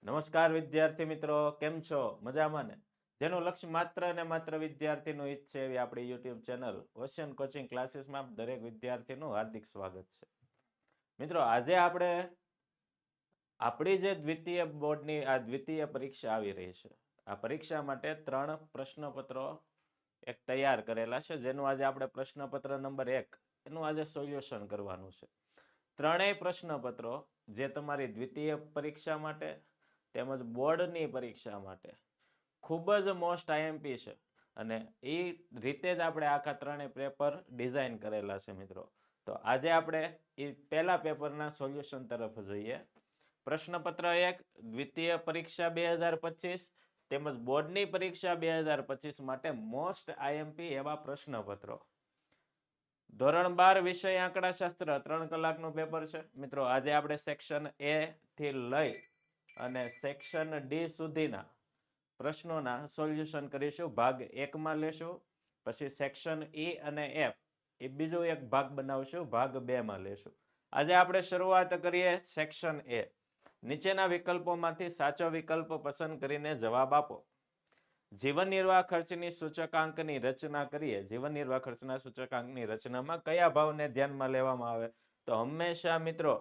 નમસ્કાર વિદ્યાર્થી મિત્રો, કેમ છો? મજામાં ને? જેનું લક્ષ્ય માત્ર ને માત્ર વિદ્યાર્થીનું હિત છે એવી આપણી યુટ્યુબ ચેનલ ઓશિયન કોચિંગ ક્લાસીસમાં દરેક વિદ્યાર્થીનું હાર્દિક સ્વાગત છે. મિત્રો, આજે આપણે આપણી જે દ્વિતીય બોર્ડની આ દ્વિતીય પરીક્ષા આવી રહી છે, આ પરીક્ષા માટે 3 પ્રશ્નપત્રો એક તૈયાર કરેલા છે, જેનું આજે આપણે પ્રશ્નપત્ર નંબર 1 એનું આજે સોલ્યુશન કરવાનું છે. ત્રણેય પ્રશ્નપત્રો જે તમારી દ્વિતીય પરીક્ષા માટે તેમજ બોર્ડની પરીક્ષા માટે ખૂબ જ મોસ્ટ આઈએમપી છે અને એ રીતે જ આપણે આખા ત્રણેય પેપર ડિઝાઇન કરેલા છે મિત્રો. તો આજે આપણે એ પહેલા પેપરના સોલ્યુશન તરફ જઈએ. પ્રશ્નપત્ર 1 દ્વિતીય પરીક્ષા 2025 તેમજ બોર્ડની પરીક્ષા 2025 માટે મોસ્ટ આઈએમપી એવા પ્રશ્નપત્રો. ધોરણ 12 વિષય આંકડાશાસ્ત્ર 3 કલાકનું પેપર છે મિત્રો. આજે આપણે સેક્શન એ થી લઈ અને સેક્શન ડી સુધીના પ્રશ્નોના સોલ્યુશન કરીશું. ભાગ 1 માં લેશું, પછી સેક્શન ઈ અને એફ એ બીજો એક ભાગ બનાવશું, ભાગ 2 માં લેશું. આજે આપણે શરૂઆત કરીએ સેક્શન એ. નીચેના વિકલ્પોમાંથી સાચો વિકલ્પ પસંદ કરીને જવાબ આપો. જીવન નિર્વાહ ખર્ચની સૂચકાંકની રચના કરીએ. જીવન નિર્વાહ ખર્ચના સૂચકાંકની રચનામાં કયા ભાવને ધ્યાનમાં લેવામાં આવે? તો હંમેશા મિત્રો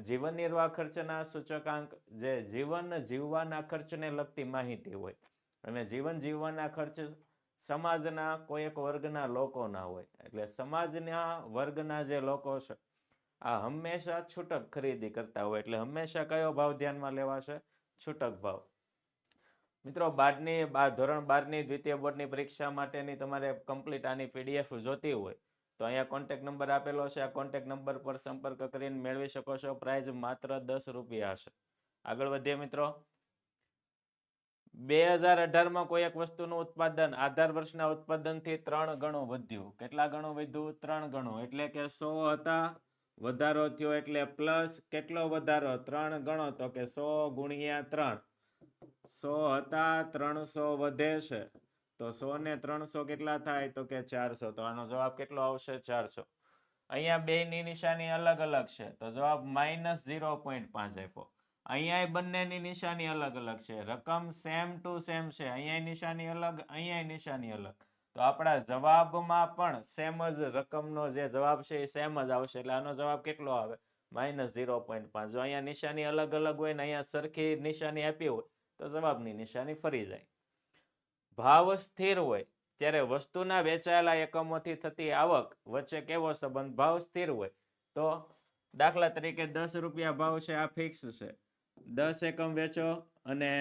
જીવન નિર્વાહ ખર્ચના સૂચકાંક જે જીવન જીવવાના ખર્ચને લગતી માહિતી હોય અને જીવન જીવવાના ખર્ચ સમાજના કોઈ એક વર્ગના લોકોના હોય, એટલે સમાજના વર્ગના જે લોકો છે આ હંમેશા છૂટક ખરીદી કરતા હોય, એટલે હંમેશા કયો ભાવ ધ્યાનમાં લેવાશે? છૂટક ભાવ. મિત્રો, ધોરણ 12ની દ્વિતીય બોર્ડની પરીક્ષા માટેની તમારે કમ્પ્લીટ આની પીડીએફ જોતી હોય તો અહીંયા કોન્ટેક્ટ નંબર આપેલો છે. આ કોન્ટેક્ટ નંબર પર સંપર્ક કરીને મેળવી શકો છો. પ્રાઇઝ માત્ર 10 રૂપિયા હશે. આગળ વધીએ મિત્રો. 2018માં કોઈ એક વસ્તુનું ઉત્પાદન આધાર વર્ષના ઉત્પાદનથી 3 ગણું વધ્યું. કેટલા ગણું વધ્યું? 3 ગણું. એટલે કે 100 હતા, વધારો થયો એટલે પ્લસ. કેટલો વધારો? 3 ગણો, તો કે 100 ગુણ્યા 3. 100 હતા, 300 વધે છે, તો 100 ને 300 કેટલા થાય? તો કે 400. તો આનો જવાબ કેટલો આવશે? 400. અહીંયા બેની નિશાની અલગ અલગ છે તો જવાબ -0.5 આપ્યો. અહીંયા બંનેની નિશાની અલગ અલગ છે, રકમ સેમ ટુ સેમ છે. અહીંયા નિશાની અલગ, અહીંયા નિશાની અલગ, તો આપણા જવાબમાં પણ સેમ જ રકમનો જે જવાબ છે એ સેમ જ આવશે. એટલે આનો જવાબ કેટલો આવે? -0.5. જો અહીંયા નિશાની અલગ અલગ હોય ને અહીંયા સરખી નિશાની આપી હોય તો જવાબની નિશાની ફરી જાય. ભાવ સ્થિર હોય ત્યારે વસ્તુના વેચાયેલા એકમોથી થતી આવક વચ્ચે કેવો સંબંધ? ભાવ સ્થિર હોય તો દાખલા તરીકે 10 રૂપિયા ભાવ છે, આ ફિક્સ છે. 10 એકમ વેચો અને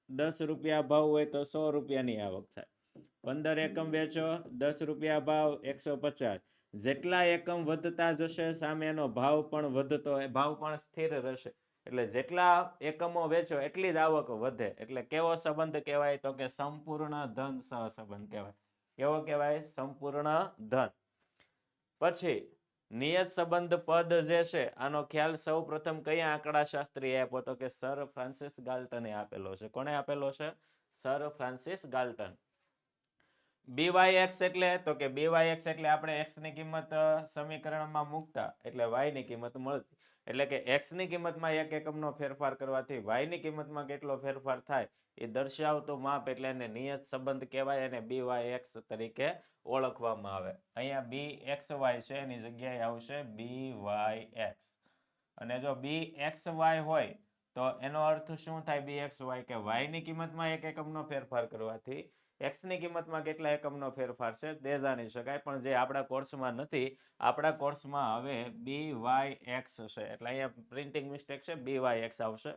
10 રૂપિયા ભાવ હોય તો 100 રૂપિયાની આવક થાય. 15 એકમ વેચો, 10 રૂપિયા ભાવ, 150. જેટલા એકમ વધતા જશે સામે એનો ભાવ પણ વધતો, ભાવ પણ સ્થિર રહેશે. એટલે જેટલા એકમો વેચો એટલી જ આવક વધે. એટલે કેવો સંબંધ કહેવાય? તો કે સંપૂર્ણ ધન સહસંબંધ કહેવાય. કેવો કહેવાય? સંપૂર્ણ ધન. પછી નિયત સંબંધ પદ જે છે આનો ખ્યાલ સૌ પ્રથમ કયા આંકડાશાસ્ત્રીએ આપ્યો? તો કે સર ફ્રાન્સિસ ગાલ્ટને આપેલો છે. કોણે આપેલો છે? Sir Francis ગાલ્ટન. BYX એટલે? તો કે BYX એટલે આપણે x ની કિંમત સમીકરણમાં મૂકતા એટલે y ની કિંમત મળતી. એટલે કે x ની કિંમતમાં 1 એકમનો ફેરફાર કરવાથી y ની કિંમતમાં કેટલો ફેરફાર થાય એ દર્શાવતું માપ એટલે એને નિયત સંબંધ કહેવાય અને BYX તરીકે ઓળખવામાં આવે. અહીંયા BXY છે એની જગ્યાએ આવશે BYX. અને જો BXY હોય તો એનો અર્થ શું થાય? BXY કે y ની કિંમતમાં 1 એકમનો ફેરફાર કરવાથી x ની કિંમતમાં કેટલા એકમનો ફેરફાર છે તે જાણી શકાય. પણ જે આપણા કોર્સમાં નથી, આપણા કોર્સમાં હવે BYX છે, એટલે અહીંયા પ્રિન્ટિંગ મિસ્ટેક છે, BYX આવશે.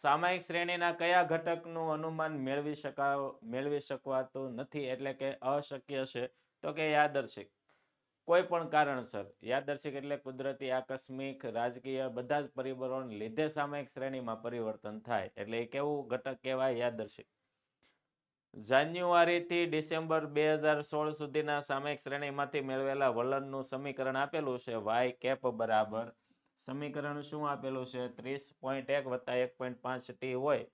સામાયિક શ્રેણીના કયા ઘટકનું અનુમાન મેળવી શકવાતું નથી એટલે કે અશક્ય છે? તો કે યાદર્શિક. કોઈ પણ કારણસર, યાદર્શિક એટલે કુદરતી, આકસ્મિક, રાજકીય બધા જ પરિબળોને લીધે સામાયિક શ્રેણીમાં પરિવર્તન થાય એટલે એ કેવું ઘટક કહેવાય? યાદર્શિક. જાન્યુઆરી થી ડિસેમ્બર 2016 સુધીના સામયિક શ્રેણીમાંથી મેળવેલા વલણનું સમીકરણ આપેલું છે. y કેપ બરાબર સમીકરણ શું આપેલું છે? 30.1 વત્તા 1.5 t હોય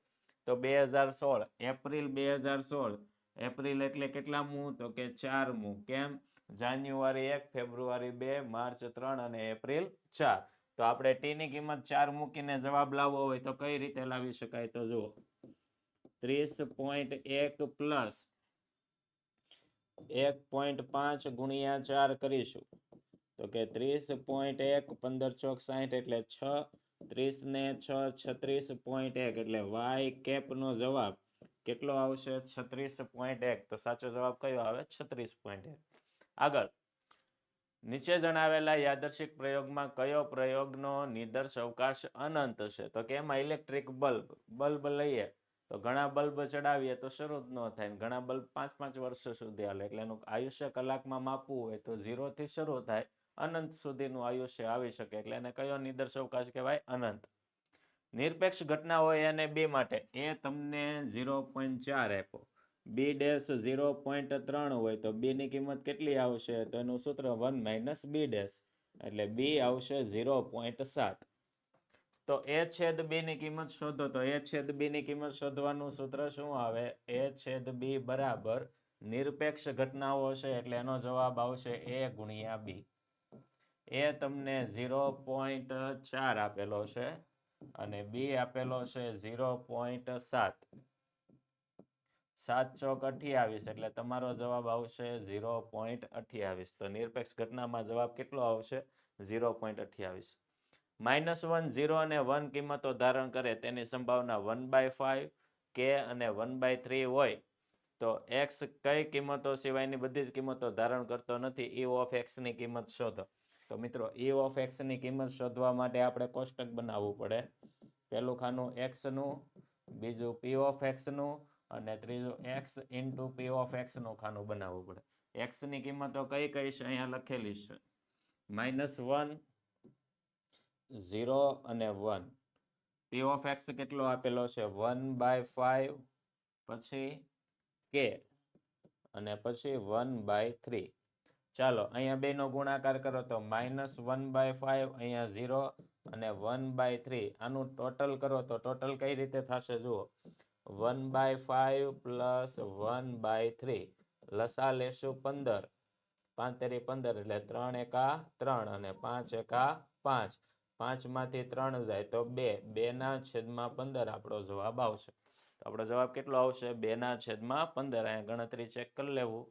તો 2016 એપ્રિલ 2016 એપ્રિલ એટલે કેટલા મું? તો કે 4 મું. કેમ? જાન્યુઆરી 1, ફેબ્રુઆરી 2, માર્ચ 3 અને એપ્રિલ 4. તો આપણે t ની કિંમત 4 મૂકીને જવાબ લાવવો હોય તો કઈ રીતે લાવી શકાય? તો જુઓ 30.1 પ્લસ 1.5 ગુણ્યા 4 કરીશું તો કે 30.1 15 ચોક 60 એટલે 6 30 ને 6 36.1 એટલે y કેપ નો જવાબ કેટલો આવશે? 36.1. તો સાચો જવાબ કયો આવે? 36.1. આગળ નીચે જણાવેલા યાદર્શિક પ્રયોગમાં કયો પ્રયોગનો નિદર્શ અવકાશ અનંત છે? તો કે એમાં ઇલેક્ટ્રિક બલ્બ લઈએ તો ઘણા બલ્બ ચડાવીએ તો શરૂ જ ન થાય, ઘણા બલ્બ 5-5 વર્ષ સુધી હાલે, એટલે એનું આયુષ્ય કલાકમાં માપવું હોય તો 0 થી શરૂ થાય, અનંત સુધીનું આયુષ્ય આવી શકે, એટલે એને કયો નિદર્શ અવકાશ કહેવાય? અનંત. નિરપેક્ષ ઘટના હોય અને b માટે એ તમને 0.4 આપ્યો, b ડેશ 0.3 હોય તો b ની કિંમત કેટલી આવશે? તો એનું સૂત્ર 1 - b ડેશ એટલે b આવશે 0.7. તો a છેદ b ની કિંમત શોધો તો a છેદ b ની કિંમત શોધવાનું સૂત્ર શું આવે? a છેદ b બરાબર નિરપેક્ષ ઘટનાઓ છે એટલે એનો જવાબ આવશે a ગુણ્યા b. એ તમને 0.4 આપેલો છે અને b આપેલો છે 0.7. 7 ચોક 28 એટલે તમારો જવાબ આવશે 0.28. તો નિરપેક્ષ ઘટનામાં જવાબ કેટલો આવશે? 0.28. -1 0 અને 1 કિંમતો ધારણ કરે તેની સંભાવના 1/5 k અને 1/3 હોય તો x કઈ કિંમતો સિવાયની બધી જ કિંમતો ધારણ કરતો નથી? e ઓફ x ની કિંમત શોધો. તો મિત્રો e ઓફ x ની કિંમત શોધવા માટે આપણે કોષ્ટક બનાવવું પડે. પહેલું ખાનું x નું, બીજું p ઓફ x નું અને ત્રીજું x into p of x નું ખાનું બનાવવું પડે. x ની કિંમતો કઈ કઈ છે? અહીંયા લખેલી છે -1 0 અને 1. p ઓફ x કેટલો આપેલો છે? 1/5 પછી k અને પછી 1/3. ચાલો અહીંયા બેનો ગુણાકાર કરો તો -1/5 અહીંયા 0 અને 1/3. આનું ટોટલ કરો તો ટોટલ કઈ રીતે થશે? જુઓ 1/5 પ્લસ 1/3. લસા લેશું 15, 5 તેરી 15 એટલે 3 એકા 3 અને 5 એકા 5. 5 માંથી 3 જાય તો 2. 2/15 આપણો જવાબ આવશે. તો આપણો જવાબ કેટલો આવશે? 2/15. અહીંયા ગણતરી ચેક કરી લેવું.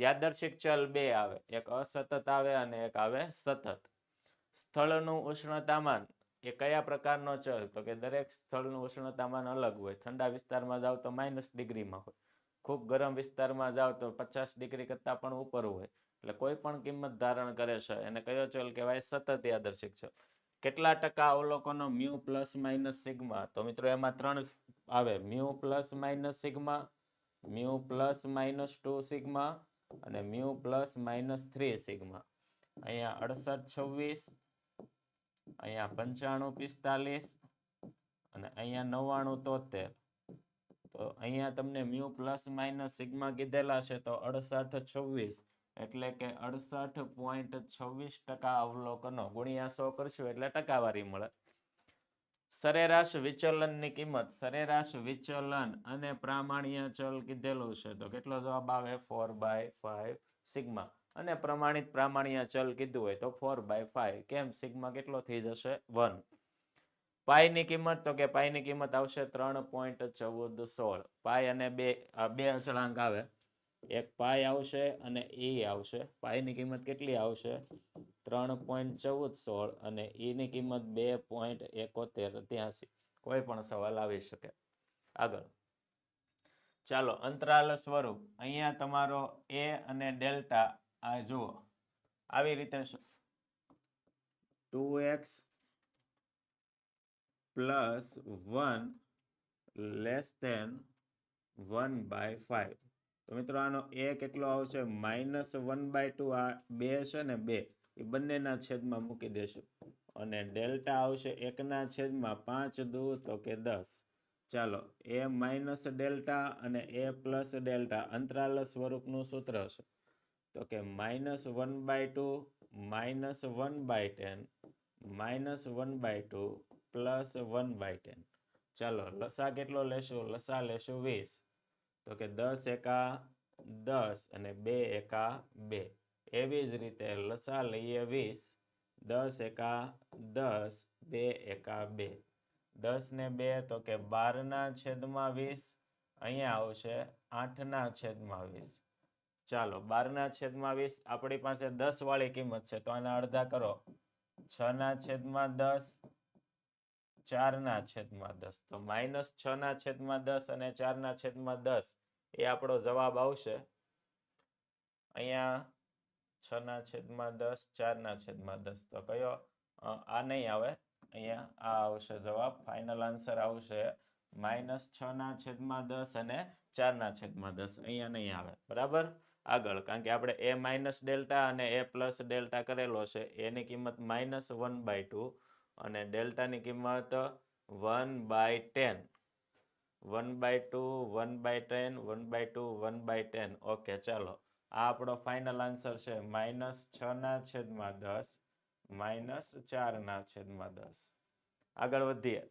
યાદર્શિક ચલ 2 આવે, એક અસતત આવે અને એક આવે સતત. સ્થળનું ઉષ્ણતામાન એ કયા પ્રકારનો ચલ? તો કે દરેક સ્થળનું ઉષ્ણતામાન અલગ હોય. ઠંડા વિસ્તારમાં જાવ તો -ડિગ્રીમાં હોય, ખૂબ ગરમ વિસ્તારમાં જાવ તો 50 ડિગ્રી કરતાં પણ ઉપર હોય, એટલે કોઈ પણ કિંમત ધારણ કરે છે એને કયો ચલ કહેવાય? સતત યાદર્શિક ચલ. કેટલા ટકા અવલોકનો મ્યુ પ્લસ માઇનસ સિગ્મા? તો મિત્રો એમાં 3 આવે, mu plus minus sigma, mu plus -2 sigma અને મ્યુ પ્લસ -3 સિગ્મા. અહીંયા 68 26, અહીંયા 95 45 અને અહીંયા 99 73. તો અહીંયા તમને મ્યુ પ્લસ માઇનસ સિગ્મા કીધેલા છે તો 68 26 એટલે કે 68.26% અવલોકનો ગુણ્યા 100 કરશું એટલે ટકાવારી મળે. સરેરાશ વિચલનની કિંમત, સરેરાશ વિચલન અને પ્રામાણ્ય ચલ કીધેલું છે તો કેટલો જવાબ આવે? 4/5 સિગ્મા. અને પ્રમાણિત પ્રામાણ્ય ચલ કીધું હોય તો 4/5. કેમ? સિગ્મા કેટલો થઈ જશે? 1. પાઈની કિંમત તો કે પાઈની કિંમત આવશે 3.1416. પાઈ અને બે અચળાંક આવે, એક પાઈ આવશે અને e આવશે. પાઈની કિંમત કેટલી આવશે? 3.1416 અને e ની કિંમત 2.7183. કોઈ પણ સવાલ આવી શકે. આગળ ચાલો અંતરાલ સ્વરૂપ. અહીંયા તમારો a અને ડેલ્ટા આ જુઓ આવી રીતે 2x પ્લસ 1 લેસ ધેન 1/5. તો મિત્રો આનો a કેટલો આવશે? -1/2. આ 2 છે ને 2 એ બંનેના છેદમાં મૂકી દેશું અને ડેલ્ટા આવશે 1/5 દૂ તો કે 10. ચાલો a માઇનસ ડેલ્ટા અને a પ્લસ ડેલ્ટા અંતરાલ સ્વરૂપનું સૂત્ર છે તો કે -1/2 -1/10 -1/2 પ્લસ 1/10. ચાલો લસા કેટલો લેશું? લસા લેશું 20 તો કે 10 એકા 10 અને 2 એકા 2. એવી જ રીતે લસા લઈએ 20, 10 એકા 10, 2 એકા 2, 10 ને 2 તો કે 12/20, અહીંયા આવશે 8/20. ચાલો 12/20 આપણી પાસે 10 વાળી કિંમત છે તો આના અડધા કરો, 6/10, 4/10. તો -6/10 અને 4/10 એ આપણો જવાબ આવશે. અહીંયા 6/10, 4/10. તો કયો? આ નહીં આવે, અહીંયા આ આવશે જવાબ. ફાઇનલ આન્સર આવશે -6/10 અને 4/10. અહીંયા નહીં આવે. બરાબર. આગળ, કારણ કે આપણે a માઇનસ ડેલ્ટા અને a પ્લસ ડેલ્ટા કરેલો છે. એની કિંમત -1/2 અને ડેલ્ટાની કિંમત 1/10. 1/2, 1/10, 1/2, 1/10. ઓકે, ચાલો. આ આપણો ફાઇનલ આન્સર છે -6/10, -4/10. આગળ વધીએ.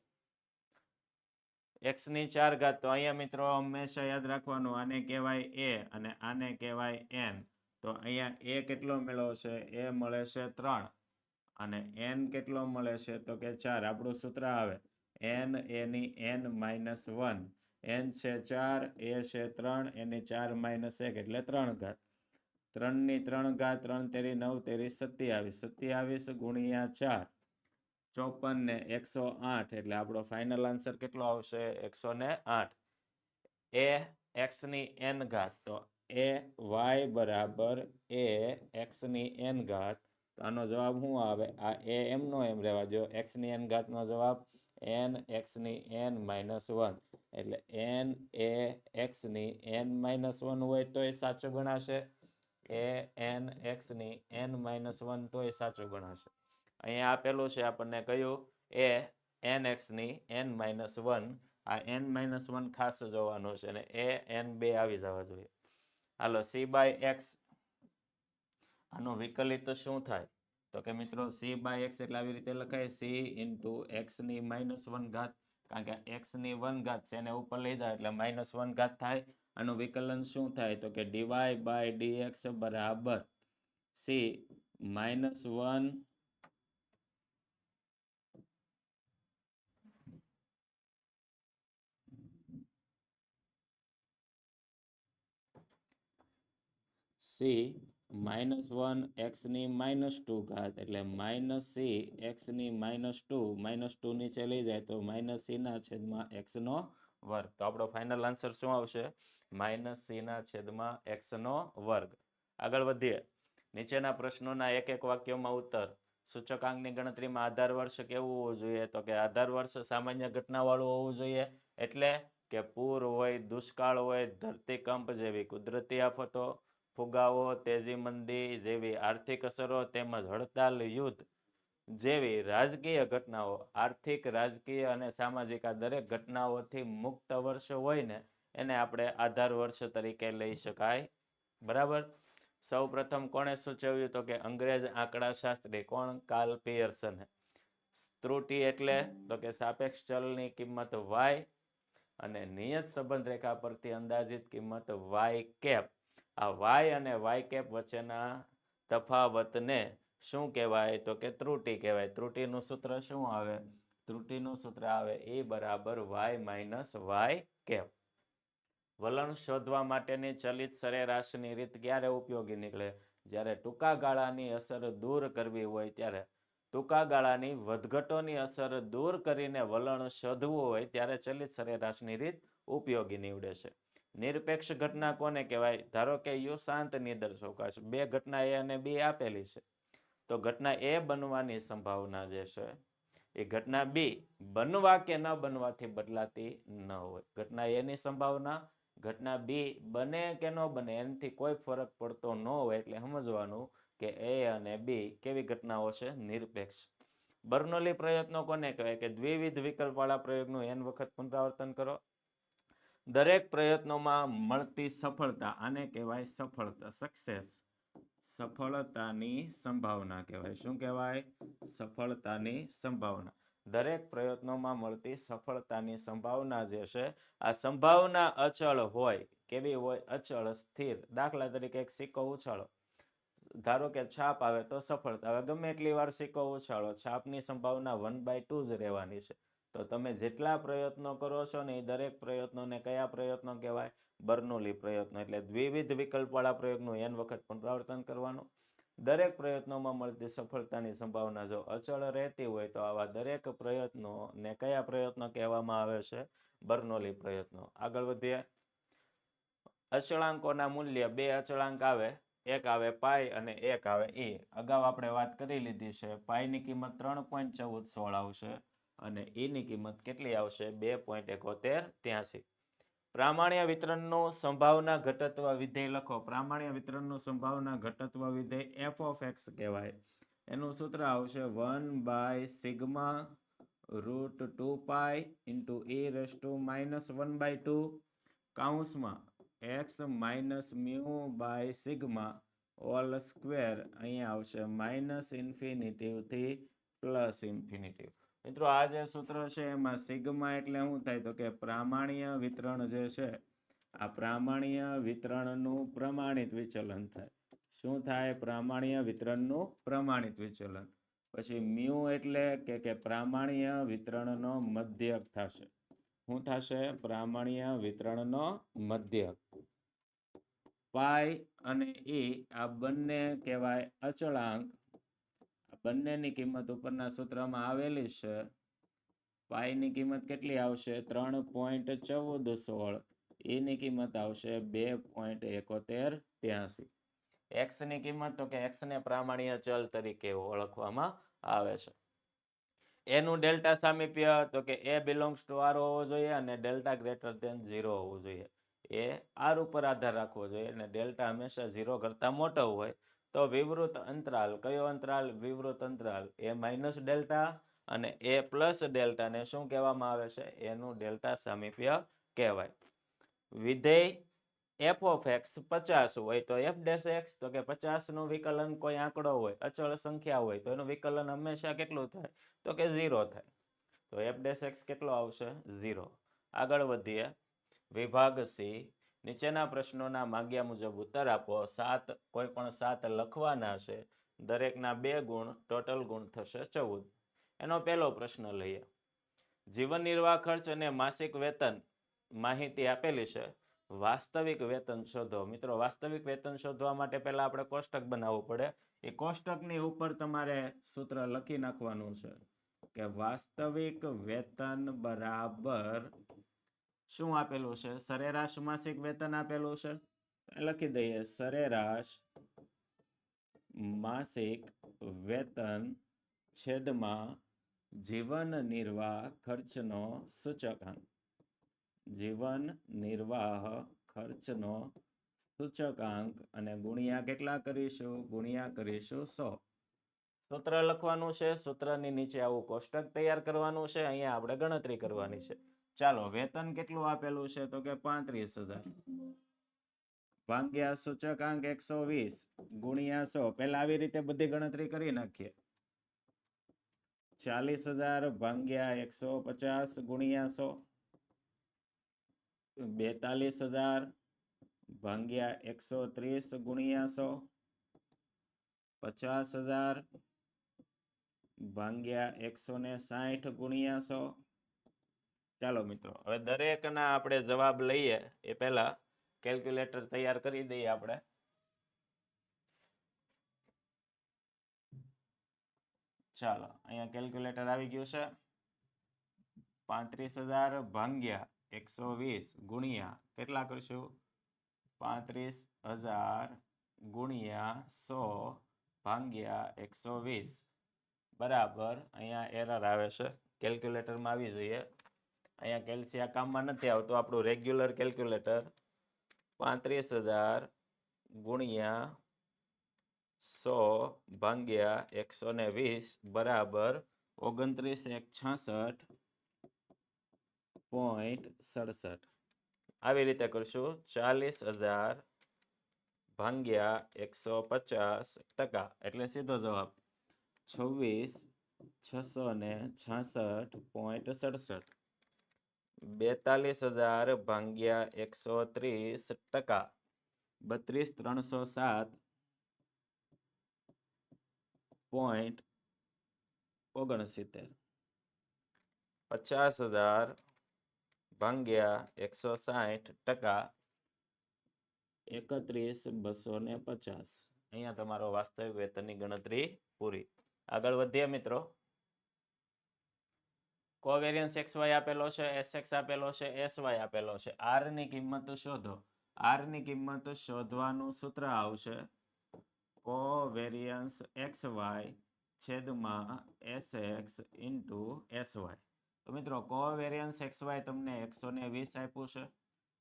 x ની 4 ઘાત. તો અહીંયા મિત્રો હંમેશા યાદ રાખવાનું, આને કહેવાય a અને આને કહેવાય n. તો અહીંયા a કેટલો મળ્યો છે? a મળે છે 3 અને n કેટલો મળે છે? તો કે 4. આપણું સૂત્ર આવે n a ની n - 1. n છે 4, a છે 3, એની 4 - 1 એટલે 3 ઘાત. 3 ની 3 ઘાત, 3 તેરી 9 તેરી 27. 27 ગુણ્યા 4, 54 ને 108. એટલે આપણો ફાઇનલ આન્સર કેટલો આવશે? 108. a x ની n ઘાત. તો a y બરાબર a x ની n ઘાત. તો આનો જવાબ શું આવે? આ a એમનો એમ રહેવા દો. x ની n ઘાતનો જવાબ n x ની n - 1. એટલે n એ x ની n - 1 હોય તો એ સાચો ગણાશે. a n x ની n - 1 તો એ સાચું ગણાશે. અહીંયા આપેલું છે આપણને કયું? a n x ની n - 1. આ n - 1 ખાસ જોવાનું છે અને a n 2 આવી જવા જોઈએ. હાલો, c/x. આનો વિકલિત શું થાય? તો કે મિત્રો c/x એટલે આવી રીતે લખાય c * x ની -1 ઘાત. કારણ કે x ની 1 ઘાત છે એને ઉપર લઈ જાય એટલે -1 ઘાત થાય. આનું વિકલન શું થાય? તો કે dy/dx બરાબર c -1 c -1 x ની -2 ઘાત. એટલે -c x ની -2. -2 નીચે લઈ જાય તો -c/x નો વર્ગ. તો આપણો ફાઇનલ આન્સર શું આવશે? -c/x નો વર્ગ. આગળ વધીએ. નીચેના પ્રશ્નોના એક એક વાક્યમાં ઉત્તર. સૂચકાંકની ગણતરીમાં આધાર વર્ષ કેવું હોવું જોઈએ? તો કે આધાર વર્ષ સામાન્ય ઘટનાવાળું હોવું જોઈએ. એટલે કે પૂર હોય, દુષ્કાળ હોય, ધરતીકંપ જેવી કુદરતી આફતો, ફુગાવો, તેજી મંદી જેવી આર્થિક અસરો તેમજ હડતાલ, યુદ્ધ જેવી રાજકીય ઘટનાઓ, આર્થિક, રાજકીય અને સામાજિક આ દરેક ઘટનાઓથી મુક્ત વર્ષ હોય ને એને આપણે આધાર વર્ષ તરીકે લઈ શકાય. બરાબર. સૌ પ્રથમ કોણે સૂચવ્યું? તો કે અંગ્રેજ આંકડાશાસ્ત્રી. કોણ? Karl Pearson. ત્રુટિ એટલે તો કે સાપેક્ષ ચલની કિંમત y અને નિયત સંબંધ રેખા પરથી અંદાજિત કિંમત y કેપ. આ y અને y કેપ વચ્ચેના તફાવતને શું કહેવાય? તો કે ત્રુટિ કહેવાય. ત્રુટિનું સૂત્ર શું આવે? ત્રુટિનું સૂત્ર આવે e બરાબર y - y કેપ. વલણ શોધવા માટેની ચલિત સરેરાશની રીત ક્યારે ઉપયોગી નીકળે? જ્યારે ટૂંકા ગાળાની અસર દૂર કરવી હોય ત્યારે. ટૂંકા ગાળાની વધઘટોની અસર દૂર કરીને વલણ શોધવું હોય ત્યારે ચલિત સરેરાશની રીત ઉપયોગી નીવડે છે. નિરપેક્ષ ઘટના કોને કહેવાય? ધારો કે યુ શાંત નિદર્શોકાશ. બે ઘટના a અને b આપેલી છે. તો ઘટના a બનવાની સંભાવના જે છે એ ઘટના b બનવા કે ન બનવાથી બદલાતી ન હોય. ઘટના a ની સંભાવના ઘટના b બને કે ન બને એનાથી કોઈ ફરક પડતો ન હોય. એટલે સમજવાનું કે a અને b કેવી ઘટનાઓ છે? નિરપેક્ષ. બર્નોલી પ્રયત્નો કોને કહેવાય? કે દ્વિવિધ વિકલ્પવાળા પ્રયોગનું n વખત પુનરાવર્તન કરો. દરેક પ્રયત્નોમાં મળતી સફળતા આને કહેવાય સફળતા, સક્સેસ. સફળતાની સંભાવના કહેવાય. શું કહેવાય? સફળતાની સંભાવના. દરેક પ્રયત્નોમાં મળતી સફળતાની સંભાવના જે છે આ સંભાવના અચળ હોય. કેવી હોય? અચળ, સ્થિર. દાખલા તરીકે એક સિક્કો ઉછાળો. ધારો કે છાપ આવે તો સફળતા. હવે ગમે એટલી વાર સિક્કો ઉછાળો, છાપની સંભાવના 1/2 જ રહેવાની છે. તો તમે જેટલા પ્રયત્નો કરો છો ને એ દરેક પ્રયત્નોને કયા પ્રયત્નો કહેવાય? બર્નોલી પ્રયત્નો. એટલે દ્વિવિધ વિકલ્પવાળા પ્રયોગનું n વખત પુનરાવર્તન કરવાનું. દરેક પ્રયત્નોમાં મળતી સફળતાની સંભાવના જો અચળ રહેતી હોય તો આવા દરેક પ્રયત્નોને કયા પ્રયત્નો કહેવામાં આવે છે? બર્નોલી પ્રયત્નો. આગળ વધીએ. અચળાંકોના મૂલ્ય, બે અચળાંક આવે, એક આવે પાઈ અને એક આવે ઈ. અગાઉ આપણે વાત કરી લીધી છે. પાઈની કિંમત 3.1416 આવશે અને ઈની કિંમત કેટલી આવશે? 2.7183. પ્રામાણ્ય વિતરણનું સંભાવના ઘટત્વ વિધેય લખો. પ્રામાણ્ય વિતરણનું સંભાવના ઘટત્વ વિધેય f of x કહેવાય. એનું સૂત્ર આવશે 1/σ√2π × e−1/2 કૌંસમાં x minus mu by sigma all square. અહીંયા આવશે -ઇન્ફિનિટી થી +ઇન્ફિનિટી. મિત્રો આ જે સૂત્ર છે એમાં સિગ્મા એટલે શું થાય? તો કે પ્રામાણ્ય વિતરણ જે છે, આ પ્રામાણ્ય વિતરણનું પ્રમાણિત વિચલન થાય. શું થાય? પ્રામાણ્ય વિતરણનું પ્રમાણિત વિચલન. પછી મ્યુ એટલે કે પ્રામાણ્ય વિતરણનો મધ્યક થશે. શું થશે? પ્રામાણ્ય વિતરણનો મધ્યક. પાઈ અને ઈ આ બંને કહેવાય અચળાંક. બંનેની કિંમત ઉપરના સૂત્રમાં આવેલી છે. પાઈની કિંમત કેટલી આવશે? 3.1416. એની કિંમત આવશે 2.7183. એક્સ ની કિંમત તો કે એક્સ ને પ્રામાણ્ય ચલ તરીકે ઓળખવામાં આવે છે. એનું ડેલ્ટા સામીપ્ય તો કે એ બિલોંગ્સ ટુ આર હોવો જોઈએ અને ડેલ્ટા ગ્રેટર ધેન 0 હોવું જોઈએ. એ આર ઉપર આધાર રાખવો જોઈએ અને ડેલ્ટા હંમેશા 0 કરતા મોટો હોય તો વિવૃત અંતરાલ, કયો અંતરાલ? વિવૃત અંતરાલ. એ માઇનસ ડેલ્ટા અને એ પ્લસ ડેલ્ટાને શું કહેવામાં આવે છે? એનું ડેલ્ટા સામીપ્ય કહેવાય. વિધેય f of x 50 હોય તો f ડેશ x તો કે 50 નું વિકલન કોઈ આંકડો હોય, અચળ સંખ્યા હોય તો એનું વિકલન હંમેશા કેટલું થાય? તો કે 0 થાય. તો f ડેશ x કેટલો આવશે? 0. આગળ વધીએ. વિભાગ સી. નીચેના પ્રશ્નોના માંગ્યા મુજબ ઉત્તર આપો. કોઈ પણ 7 લખવાના છે. દરેકના 2 ગુણ, ટોટલ ગુણ થશે 14. એનો પહેલો પ્રશ્ન લઈએ. જીવન નિર્વાહ ખર્ચ અને માસિક વેતન માહિતી આપેલી છે. વાસ્તવિક વેતન શોધો. મિત્રો વાસ્તવિક વેતન શોધવા માટે પહેલા આપણે કોષ્ટક બનાવવું પડે. એ કોષ્ટકની ઉપર તમારે સૂત્ર લખી નાખવાનું છે કે વાસ્તવિક વેતન બરાબર શું આપેલું છે? સરેરાશ માસિક વેતન આપેલું છે. લખી દઈએ સરેરાશ માસિક વેતન છેદમાં જીવન નિર્વાહ ખર્ચનો સૂચકાંક. જીવન નિર્વાહ ખર્ચનો સૂચકાંક અને ગુણ્યા કેટલા કરીશું? ગુણ્યા કરીશું 100. સૂત્ર લખવાનું છે. સૂત્રની નીચે આવું કોષ્ટક તૈયાર કરવાનું છે. અહીંયા આપણે ગણતરી કરવાની છે. ચાલો, વેતન કેટલું આપેલું છે? તો કે 35,000 ભાગ્યા સૂચકાંક 120 ગુણ્યા 100. પહેલા આવી રીતે બધી ગણતરી કરી નાખીએ. 40,000 ભાગ્યા 150 ગુણ્યા 100. 42,000 ભાગ્યા 130 ગુણ્યા 100. 50,000 ભાગ્યા 160 ગુણ્યા 100. ચાલો મિત્રો, હવે દરેકના આપણે જવાબ લઈએ એ પહેલા કેલ્ક્યુલેટર તૈયાર કરી દઈએ આપણે. ચાલો, અહીંયા કેલ્ક્યુલેટર આવી ગયું છે. 35,000 ભાગ્યા 120 ગુણ્યા કેટલા કરશું? 35,000 ગુણ્યા 100 ભાગ્યા 120 બરાબર. અહીંયા એરર આવે છે, કેલ્ક્યુલેટરમાં આવી જોઈએ. અહીંયા કેલ્સિયા કામમાં નથી આવતું, આપણું રેગ્યુલર કેલ્ક્યુલેટર. 35,000 ગુણ્યા 100 ભાગ્યા 120 બરાબર 29,166.67. આવી રીતે કરશું. 40,000 ભાગ્યા 150% એટલે સીધો જવાબ 26,666.67. 42,000 ભાગ્યા 130% 32,307 0.69 50,000 ભાગ્યા 160% 31,250 અહીંયા તમારો વાસ્તવિક વેતનની ગણતરી પૂરી. આગળ વધીએ મિત્રો. કોવેરિયન્સ XY આપેલો છે, SX આપેલો છે, SY આપેલો છે. R ની કિંમત શોધો. R ની કિંમત શોધવાનું સૂત્ર આવશે કોવેરિયન્સ XY છેદમાં SX ઇન્ટુ SY. તો મિત્રો કોવેરિયન્સ XY તમને 120 આપ્યું છે,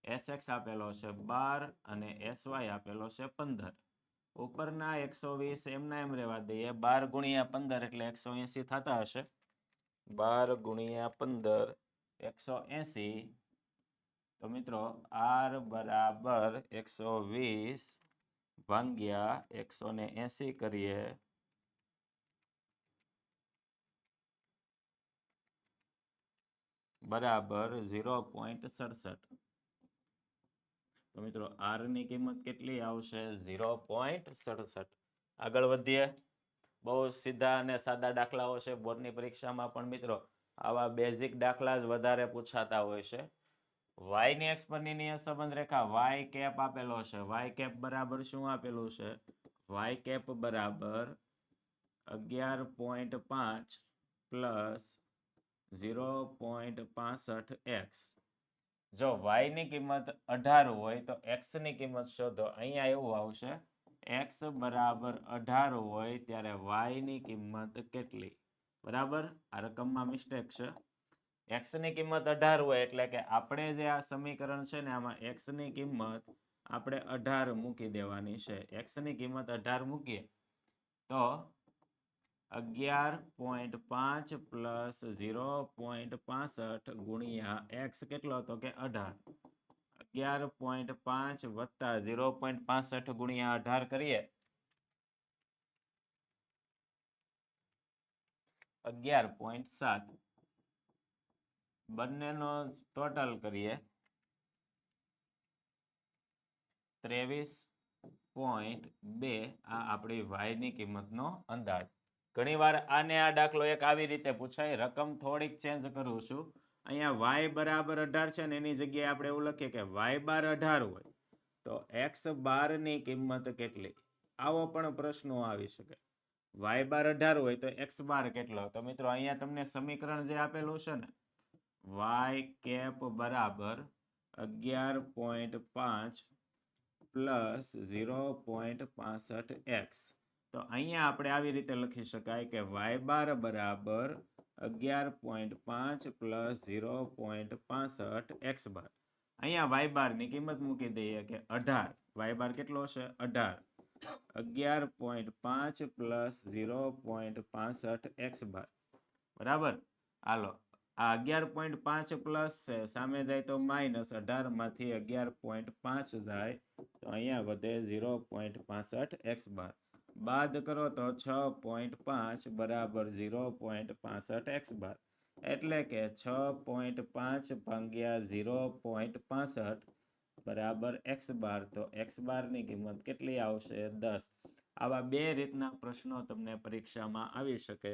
SX આપેલો છે 12 અને SY આપેલો છે 15. ઉપરના 120 એમના એમ રહેવા દઈએ. 12 ગુણ્યા 15 એટલે 180 થતા હશે. 12 ગુણ્યા 15 180. તો મિત્રો R બરાબર 120 ભાગ્યા 180 કરીએ બરાબર 0.67. તો મિત્રો R ની કિંમત કેટલી આવશે? 0.67. આગળ વધીએ. બહુ સીધા અને સાદા દાખલાઓ છે. બોર્ડની પરીક્ષામાં પણ મિત્રો આવા બેઝિક દાખલા જ વધારે પૂછાતા હોય છે. y ની x પરની નિયત સંબંધ રેખા y કેપ આપેલો છે. y કેપ બરાબર શું આપેલું છે? y કેપ બરાબર 11.5 પ્લસ 0.65x. જો y ની કિંમત 18 હોય તો x ની કિંમત શોધો. અહીંયા એવું આવશે x બરાબર 18 હોય ત્યારે y ની કિંમત કેટલી? બરાબર, આ રકમમાં મિસ્ટેક છે. x ની કિંમત 18 હોય એટલે કે આપણે જે આ સમીકરણ છે ને આમાં x ની કિંમત આપણે 18 મૂકી દેવાની છે. x ની કિંમત 18 મૂકીએ તો 11.5 પ્લસ 0.65 ગુણ્યા x કેટલો હતો કે 18. 11.5 વત્તા 0.65 ગુણ્યા 18 કરીએ 11.7. બંનેનો ટોટલ કરીએ 23.2. આ આપણી y ની કિંમતનો અંદાજ. ઘણીવાર આને આ દાખલો એક આવી રીતે પૂછાય. રકમ થોડીક ચેન્જ કરું છું. અહીંયા y બરાબર 18 છે ને એની જગ્યાએ આપણે એવું લખીએ કે y બાર 18 હોય તો x બાર ની કિંમત કેટલી? આવો પણ પ્રશ્નો આવી શકે. y બાર 18 હોય તો x બાર કેટલો? તો મિત્રો અહીંયા તમને સમીકરણ જે આપેલું છે ને y કેપ બરાબર 11.5 પ્લસ 0.65x. તો અહીંયા આપણે આવી રીતે લખી શકાય કે y બાર બરાબર 11.5 પ્લસ 0.65 x બાર. અહીંયા y બાર ની કિંમત મૂકી દઈએ કે 18. y બાર કેટલો છે? 18. 11.5 પ્લસ 0.65 x બાર. બરાબર, હાલો આ 11.5 પ્લસ છે, સામે જાય તો માઇનસ. 18 માંથી 11.5 જાય તો અહીંયા વધે 0.65 x બાર. બાદ કરો તો 6.5 બરાબર 0.65 x બાર. એટલે કે 6.5 ભાગ્યા 0.65 બરાબર x બાર. તો x બાર ની કિંમત કેટલી આવશે? 10. આવા બે રીતના પ્રશ્નો તમને પરીક્ષામાં આવી શકે.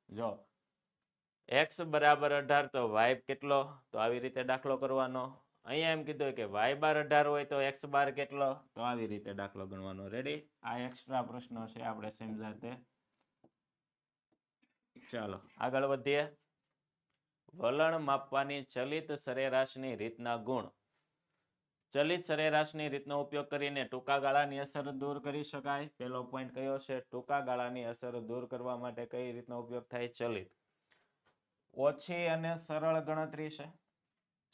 જો x બરાબર 18 તો y કેટલો? તો આવી રીતે દાખલો કરવાનો. અહીંયા એમ કીધું કે y બાર 18 હોય તો x બાર કેટલો? તો આવી રીતે દાખલો ગણવાનો. રેડી? આ એક્સ્ટ્રા પ્રશ્નો છે આપણે સમજાતે. ચાલો આગળ વધીએ. વલણ માપવાની ચલિત સરેરાશની રીતના ગુણ. ચલિત સરેરાશની રીતનો ઉપયોગ કરીને ટૂંકા ગાળાની અસર દૂર કરી શકાય. પહેલો પોઈન્ટ કયો છે? ટૂંકા ગાળાની અસર દૂર કરવા માટે કઈ રીતનો ઉપયોગ થાય? ચલિત. ઓછી અને સરળ ગણતરી છે.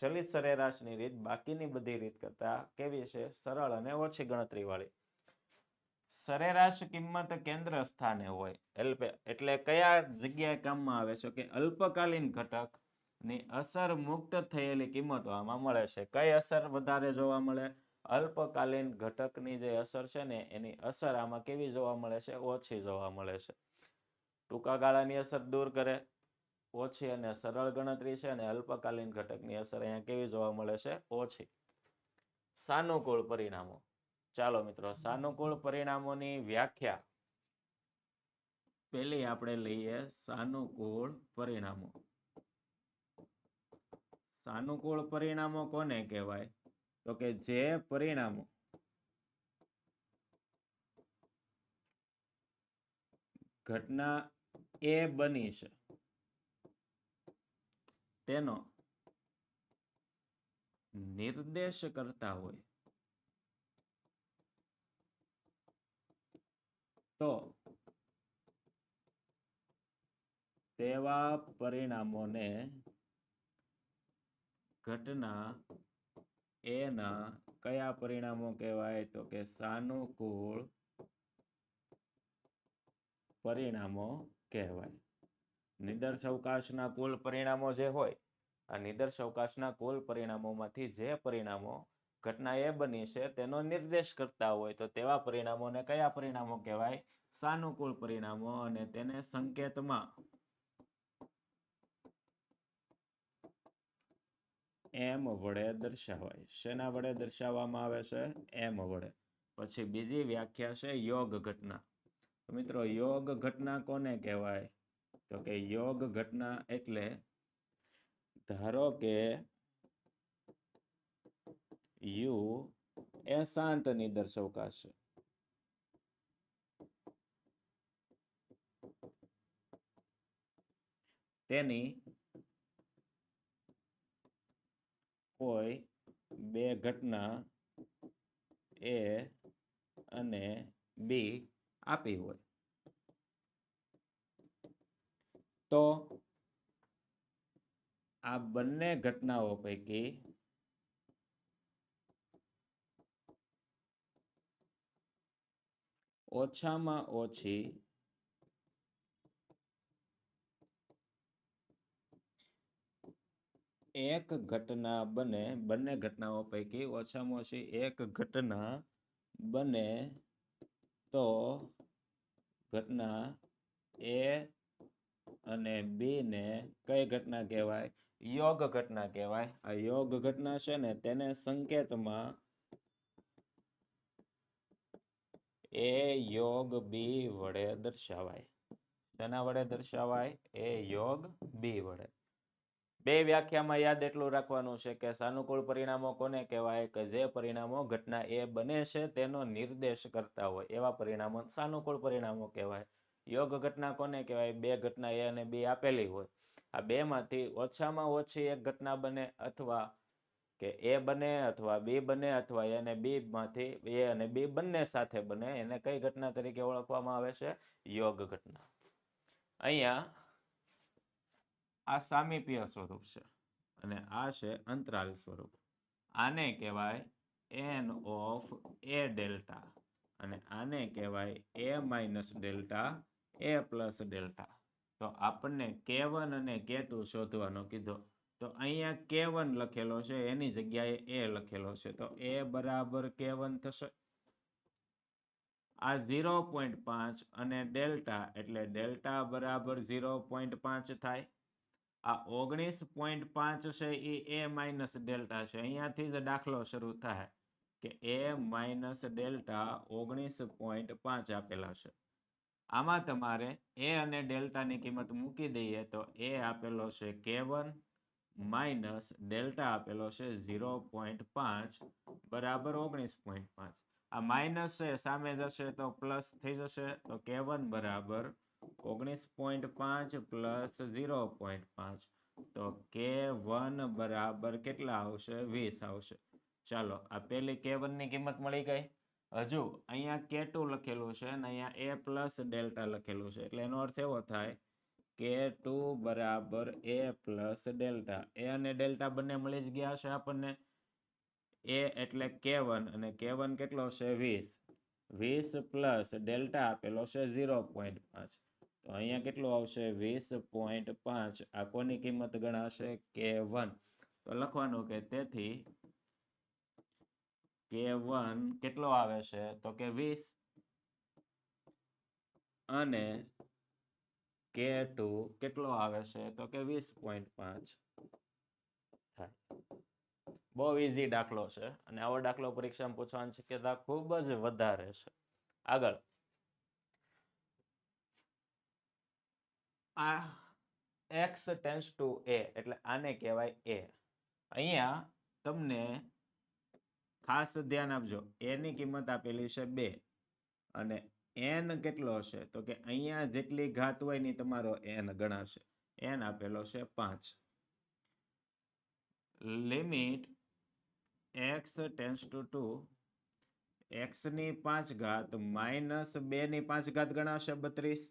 ચલિત સરેરાશની રીત બાકીની બધી રીત કરતા કેવી છે? સરળ અને ઓછી ગણતરી વાળી. સરેરાશ કિંમત કેન્દ્ર સ્થાને હોય એટલે કયા જગ્યાએ કામમાં આવે છે? કે અલ્પકાલીન ઘટક ની અસર મુક્ત થયેલી કિંમતો આમાં મળે છે. કઈ અસર વધારે જોવા મળે? અલ્પકાલીન ઘટકની જે અસર છે ને એની અસર આમાં કેવી જોવા મળે છે? ઓછી જોવા મળે છે. ટૂંકા ગાળાની અસર દૂર કરે, ઓછી અને સરળ ગણતરી છે, અને અલ્પકાલીન ઘટકની અસર અહીંયા કેવી જોવા મળે છે? ઓછી. સાનુકૂળ પરિણામો. ચાલો મિત્રો, સાનુકૂળ પરિણામોની વ્યાખ્યા પહેલી આપણે લઈએ સાનુકૂળ પરિણામો. સાનુકૂળ પરિણામો કોને કહેવાય? તો કે જે પરિણામો ઘટના એ બની છે તેનો નિર્દેશ કરતા હોય તો તેવા પરિણામોને ઘટના એના કયા પરિણામો કહેવાય? તો કે સાનુકૂળ પરિણામો કહેવાય. નિદર્શ અવકાશના કુલ પરિણામો જે હોય, આ નિદર્શ અવકાશના કુલ પરિણામોમાંથી જે પરિણામો ઘટના એ બની છે તેનો નિર્દેશ કરતા હોય તો તેવા પરિણામોને કયા પરિણામો કહેવાય? સાનુકૂળ પરિણામો. અને તેને સંકેતમાં એમ વડે દર્શાવાય. શેના વડે દર્શાવવામાં આવે છે? એમ વડે. પછી બીજી વ્યાખ્યા છે યોગ ઘટના. મિત્રો, યોગ ઘટના કોને કહેવાય? તો કે યોગ ઘટના એટલે ધારો કે યુ એ શાંત નિદર્શ અવકાશ છે. તેની કોઈ બે ઘટના એ અને બી આપી હોય તો આ બંને ઘટનાઓ પૈકી ઓછામાં ઓછી એક ઘટના બને, બંને ઘટનાઓ પૈકી ઓછામાં ઓછી એક ઘટના બને તો ઘટના એ અને બી ને કઈ ઘટના કહેવાય? યોગ ઘટના કહેવાય. આ યોગ ઘટના છે ને તેને સંકેતમાં એ યોગ બી વડે દર્શાવાય. તેના વડે દર્શાવાય? એ યોગ બી વડે. બે વ્યાખ્યામાં યાદ એટલું રાખવાનું છે કે સાનુકૂળ પરિણામો કોને કહેવાય? કે જે પરિણામો ઘટના એ બને છે તેનો નિર્દેશ કરતા હોય એવા પરિણામો સાનુકૂળ પરિણામો કહેવાય. યોગ ઘટના કોને કહેવાય? બે ઘટના એ અને બી આપેલી હોય, આ બે માંથી ઓછામાં ઓછી એક ઘટના બને અથવા કે એ બને અથવા બી બને અથવા એ અને બી માંથી એ અને બી બંને સાથે બને, એને કઈ ઘટના તરીકે ઓળખવામાં આવે છે? યોગ ઘટના. અહીંયા આ સામીપ્ય સ્વરૂપ છે અને આ છે અંતરાલ સ્વરૂપ. આને કહેવાય n ઓફ a ડેલ્ટા અને આને કહેવાય a minus delta a plus delta. તો આપણને k1 અને k2 શોધવાનો કીધો તો અહીંયા k1 લખેલો છે એની જગ્યાએ a લખેલો છે તો a બરાબર k1 થશે. આ 0.5 અને ડેલ્ટા એટલે ડેલ્ટા બરાબર 0.5 થાય. આ 19.5 છે એ a માઇનસ ડેલ્ટા છે. અહીંયાથી જ દાખલો શરૂ થાય કે a માઇનસ ડેલ્ટા 19.5 આપેલા છે. આમાં તમારે a અને ડેલ્ટાની કિંમત મૂકી દઈએ તો a આપેલો છે k1 માઇનસ ડેલ્ટા આપેલો છે 0.5 બરાબર 19.5. આ માઇનસ છે સામે જશે તો પ્લસ થઈ જશે તો k1 બરાબર 19.5 પ્લસ 0.5 તો k1 બરાબર કેટલા આવશે? 20 આવશે. ચાલો, આ પેલી k1 ની કિંમત મળી ગઈ. હજુ અહીંયા k2 લખેલું છે અને અહીંયા a પ્લસ ડેલ્ટા લખેલું છે એટલે એનો અર્થ એવો થાય k2 બરાબર a પ્લસ ડેલ્ટા. a અને ડેલ્ટા બંને મળી જ ગયા છે આપણને. a એટલે k1 અને k1 કેટલો છે? 20. 20 પ્લસ ડેલ્ટા આપેલો છે 0.5 તો અહીંયા કેટલું આવશે? 20.5. આ કોની કિંમત ગણાશે? k1. તો લખવાનું કે તેથી k1 કેટલો આવે છે? તો કે 20 અને k2 કેટલો આવે છે? તો કે 20.5 થાય. બહુ ઈઝી દાખલો છે અને આવો દાખલો પરીક્ષામાં પૂછવાની શક્યતા ખૂબ જ વધારે છે. આગળ આ x ટેન્સ ટુ a એટલે આને કહેવાય a. અહીંયા તમને ખાસ ધ્યાન આપજો, a ની કિંમત આપેલી છે 2 અને n કેટલો હશે તો કે અહીંયા જેટલી ઘાત હોય ને તમારો n ગણાશે. n આપેલો છે 5. Limit x tense two 2 x ની 5 ઘાત માઇનસ 2 ની 5 ઘાત ગણાશે 32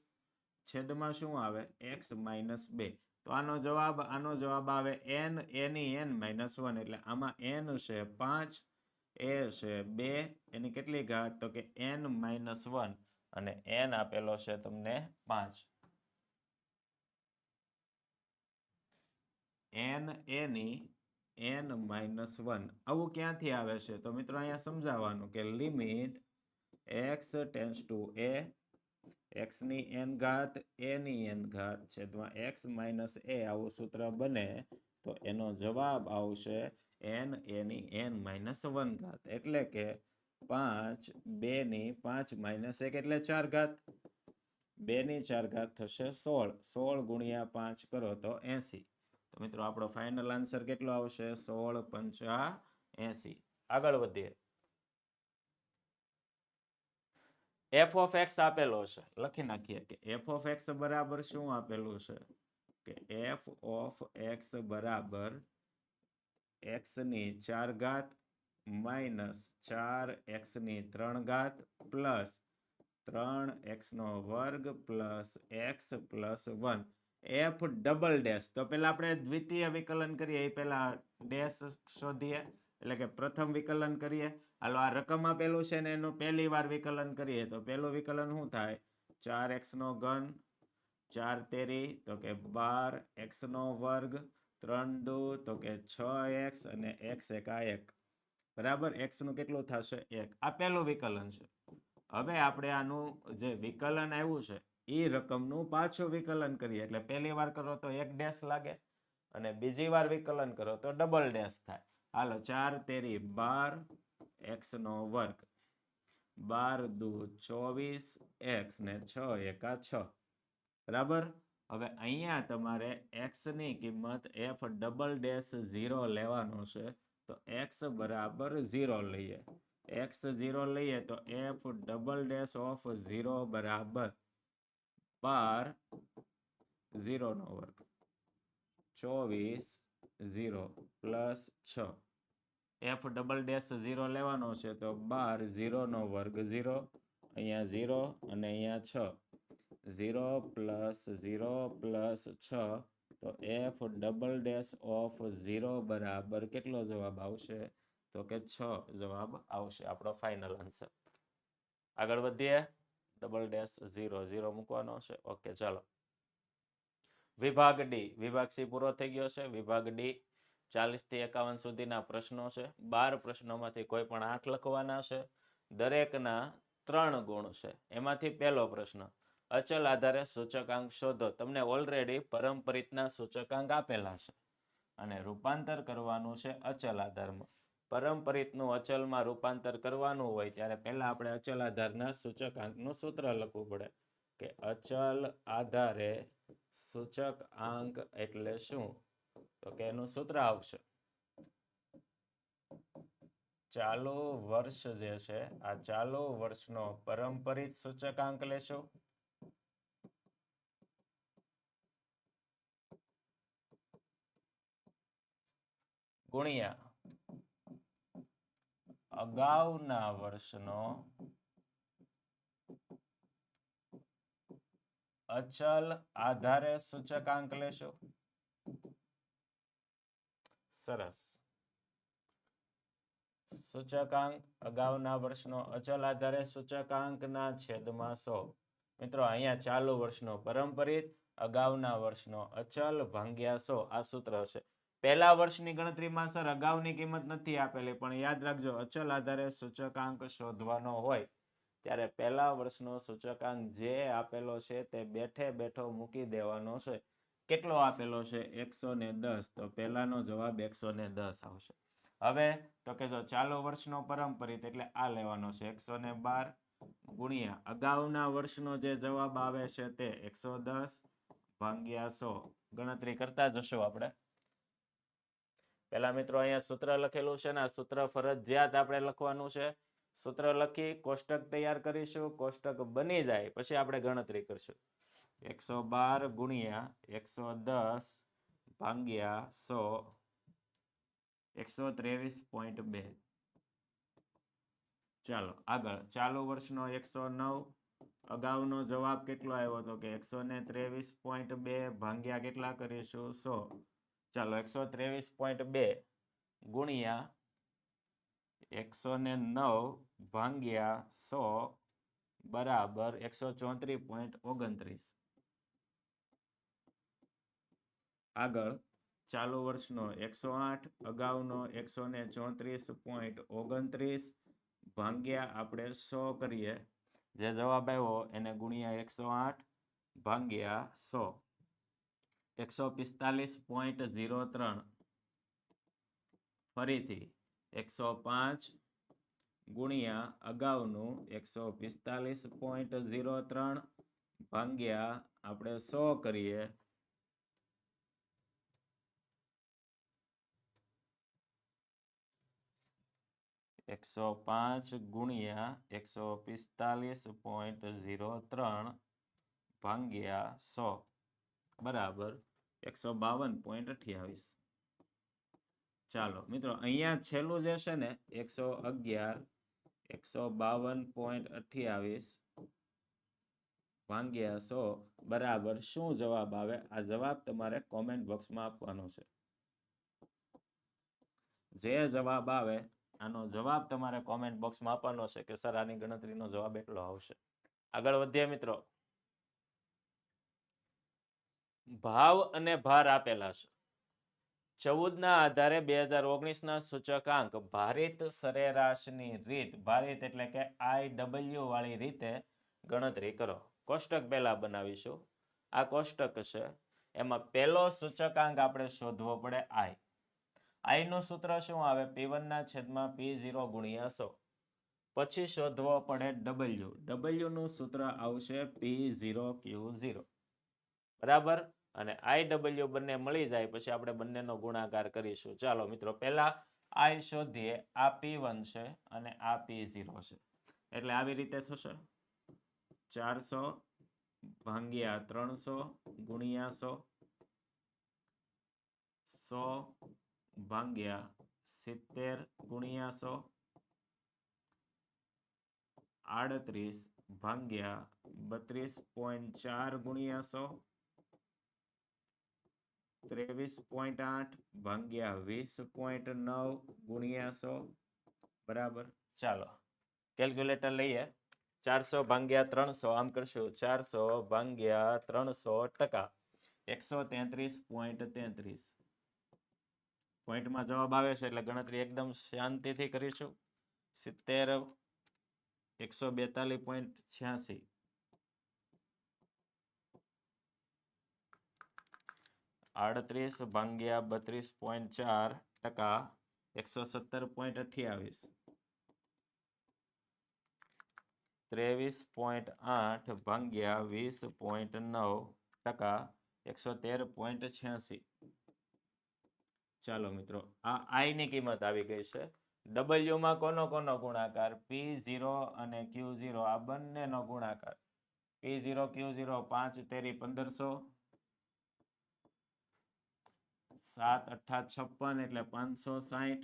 છેદમાં શું આવે x માઇનસ 2. તો આનો જવાબ આવે n a ની n માઇનસ 1 એટલે આમાં n છે 5 a છે 2 એની કેટલી ઘાત તો કે n માઇનસ 1 અને n આપેલો છે તમને 5. n a ની n માઇનસ 1 આવું ક્યાંથી આવે છે તો મિત્રો અહીંયા સમજાવવાનું કે limit x tense two a x ની n ઘાત a ની n ઘાત છેદમાં x માઇનસ a આવું સૂત્ર બને તો એનો જવાબ આવશે n a ની n માઇનસ 1 ઘાત એટલે કે 5 2 ની 5 માઇનસ 1 એટલે 4 ઘાત 2 ની 4 ઘાત થશે 16 16 ગુણ્યા 5 કરો તો 80. તો મિત્રો આપણો ફાઇનલ આન્સર કેટલો આવશે 16 પંચા 80. આગળ વધીએ. f of x આપેલો છે લખી નાખીએ કે f of x બરાબર શું આપેલું છે કે f of x બરાબર x ની 4 ઘાત માઇનસ 4x ની 3 ઘાત પ્લસ 3x નો વર્ગ plus x plus 1 f double dash. તો પેલા આપણે દ્વિતીય વિકલન કરીએ એ પેલા ડેશ શોધીએ એટલે કે પ્રથમ વિકલન કરીએ. હાલો આ રકમ આપેલું છે ને એનું પહેલી વાર વિકલન કરીએ તો પહેલું વિકલન શું થાય 4x નો ઘન 4 તેરી તો કે 12 x નો વર્ગ 3 દુ તો કે 6x અને x એકા 1 બરાબર x નું કેટલું થશે 1. આ પહેલું વિકલન છે. હવે આપણે આનું જે વિકલન આવ્યું છે એ રકમનું પાછું વિકલન કરીએ એટલે પહેલી વાર કરો તો 1 ડેશ લાગે અને બીજી વાર વિકલન કરો તો ડબલ ડેશ થાય. હાલો 4 તેરી 12 x નો વર્ગ 12 દુ 24 x ને 6 એકા 6 બરાબર. હવે અહીંયા તમારે x ની કિંમત f ડબલ ડેશ 0 લેવાનો છે તો x બરાબર 0 લઈએ. x 0 લઈએ તો f ડબલ ડેશ ઓફ 0 બરાબર 12 0 નો વર્ગ 24 0 પ્લસ 6 f ડબલ ડેશ 0 લેવાનો છે તો 12 0 નો વર્ગ 0 અહીંયા 0 અને અહીંયા 6 0 પ્લસ 0 પ્લસ 6 તો f ડબલ ડેશ ઓફ 0 બરાબર કેટલો જવાબ આવશે તો કે 6 જવાબ આવશે આપણો ફાઇનલ આન્સર. આગળ વધીએ. ડબલ ડેશ 0 0 મૂકવાનો છે. ઓકે ચાલો. વિભાગ ડી. વિભાગ સી પૂરો થઈ ગયો છે. વિભાગ ડી 40 થી 51 સુધીના પ્રશ્નો છે. 12 પ્રશ્નોમાંથી કોઈ પણ 8 લખવાના છે. દરેકના 3 ગુણ છે. એમાંથી પહેલો પ્રશ્ન અચલ આધારે સૂચકાંક શોધો. તમને ઓલરેડી પરંપરિતના સૂચકાંક આપેલા છે અને રૂપાંતર કરવાનું છે અચલ આધારમાં. પરંપરિતનું અચલમાં રૂપાંતર કરવાનું હોય ત્યારે પહેલા આપણે અચલ આધારના સૂચકાંકનું સૂત્ર લખવું પડે કે અચલ આધારે સૂચકાંક એટલે શું તો કે એનું સૂત્ર આવશે ચાલુ વર્ષ જે છે આ ચાલુ વર્ષનો પરંપરિત સૂચકાંક લેશો ગુણ્યા અગાઉના વર્ષનો અચલ આધારે સૂચકાંક લેશો. સરસ. સૂચકાંક અગાઉના વર્ષનો અચલ આધારે સૂચકાંકના છેદમાં 100. મિત્રો અહીંયા ચાલુ વર્ષનો પરંપરિત અગાઉના વર્ષનો અચલ ભાગ્યા 100 આ સૂત્ર છે. પહેલા વર્ષની ગણતરીમાં સર અગાઉની કિંમત નથી આપેલી પણ યાદ રાખજો અચલ આધારે સૂચકાંક શોધવાનો હોય ત્યારે પહેલા વર્ષનો સૂચકાંક જે આપેલો છે તે બેઠે બેઠો મૂકી દેવાનો છે. કેટલો આપેલો છે 110 તો પહેલાનો જવાબ 110 આવશે. હવે તો કે જો ચાલુ વર્ષનો પરંપરિત એટલે આ લેવાનો છે 112 ગુણ્યા અગાઉના વર્ષનો જે જવાબ આવે છે તે 110 ભાગ્યા 100 ગણતરી કરતા જશું આપણે. પેલા મિત્રો અહીંયા સૂત્ર લખેલું છે ને આ સૂત્ર ફરજિયાત આપણે લખવાનું છે. સૂત્ર લખી કોષ્ટક તૈયાર કરીશું. કોષ્ટક બની જાય પછી આપણે ગણતરી કરશું. 112 ગુણ્યા 110 ભાગ્યા 100 123.2. ચાલો આગળ. ચાલુ વર્ષનો 109. અગાઉનો જવાબ કેટલો આવ્યો હતો કે 123.2 ભાગ્યા કેટલા કરીશું 100. ચાલો 123.2 ગુણ્યા 109 ભાગ્યા 100 બરાબર 134.29. આગળ ચાલુ વર્ષનો 108 અગાઉનો 134.29 ભાગ્યા આપણે 100 કરીએ. જે જવાબ આવ્યો એને ગુણ્યા 108 ભાગ્યા 100 145.03. ફરીથી 105 ગુણ્યા અગાઉનું 145.03 ભાગ્યા આપણે 100 કરીએ. એકસો 5 ગુણ્યા 145.03 ભાગ્યા 100 બરાબર 152.28. ચાલો મિત્રો અહીંયા છેલ્લું જે છે ને 111 152.28 ભાગ્યા 100 બરાબર શું જવાબ આવે? આ જવાબ તમારે કોમેન્ટ બોક્સમાં આપવાનો છે. જે જવાબ આવે આનો જવાબ તમારે કોમેન્ટ બોક્સમાં આપવાનો છે કે સર આની ગણતરીનો જવાબ એટલો આવશે. આગળ વધીએ મિત્રો. ભાવ અને ભાર આપેલા છે. 14 ના આધારે 2019 ના સૂચકાંક ભારિત સરેરાશની રીત, ભારિત એટલે કે IW વાળી રીતે ગણતરી કરો. કોષ્ટક પહેલા બનાવીશું. આ કોષ્ટક છે. એમાં પહેલો સૂચકાંક આપણે શોધવો પડે I. I નું સૂત્ર શું આવે? P1 ના છેદમાં P0 ગુણ્યા 100. પછી શોધવો પડે W. W નું સૂત્ર આવશે P0Q0. બરાબર? અને IW બંને મળી જાય પછી આપણે બંનેનો ગુણાકાર કરીશું. ચાલો મિત્રો પહેલા I શોધીએ. આ P1 છે અને આ P0 છે. એટલે આવી રીતે થશે 400 ભાગ્યા 300 ગુણ્યા 100 100 ભાગ્યા 70 ગુણ્યા 100 38 ભાગ્યા 32.4 ગુણ્યા 100 23.8 ભાગ્યા 20.9 ગુણ્યા 100 બરાબર. ચાલો કેલ્ક્યુલેટર લઈએ. 400 ભાગ્યા 300 આમ કરશું 400 ભાગ્યા 300 133.33. પોઈન્ટમાં જવાબ આવે છે એટલે ગણતરી એકદમ શાંતિથી કરીશું. 70 142.86 38 ભાગ્યા 32.4 117.28 23.8 ભાગ્યા 20.9 113.86. ચાલો મિત્રો આ I ની કિંમત આવી ગઈ છે. W માં કોનો ગુણાકાર? P0 અને Q0 આ બંનેનો ગુણાકાર. P0 Q0 5 તેરી 1500 7 અઠ્ઠા 56 એટલે 560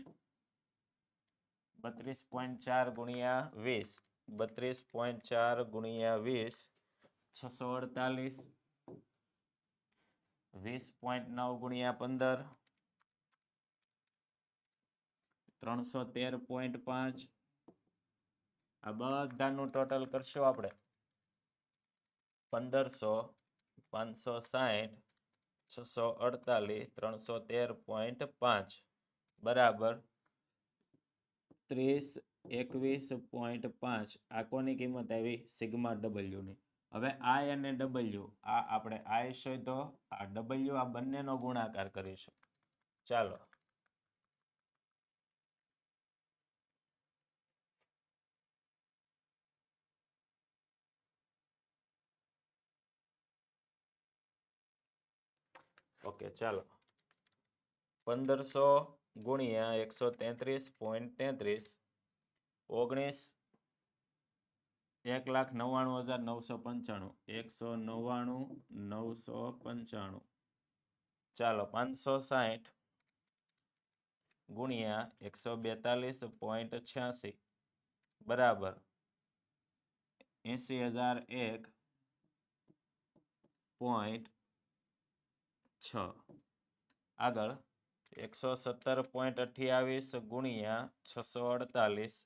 32.4 ગુણ્યા 20 32.4 ગુણ્યા 20 648 20.9 ગુણ્યા 15 313.5. આ બધાનું ટોટલ કરશું આપણે 1500 560 648 313.5 બરાબર 3021.5. આ કોની કિંમત આવી? સિગ્મા W ની. હવે I અને W આ આપણે I શોધો, આ W આ બંનેનો ગુણાકાર કરીશું. ચાલો ઓકે ચાલો 1500 ગુણ્યા 133.33 19 1,99,995 199,995 ચાલો 560 ગુણ્યા 142.86 બરાબર 80,001.6 આગળ 117.28 ગુણ્યા 648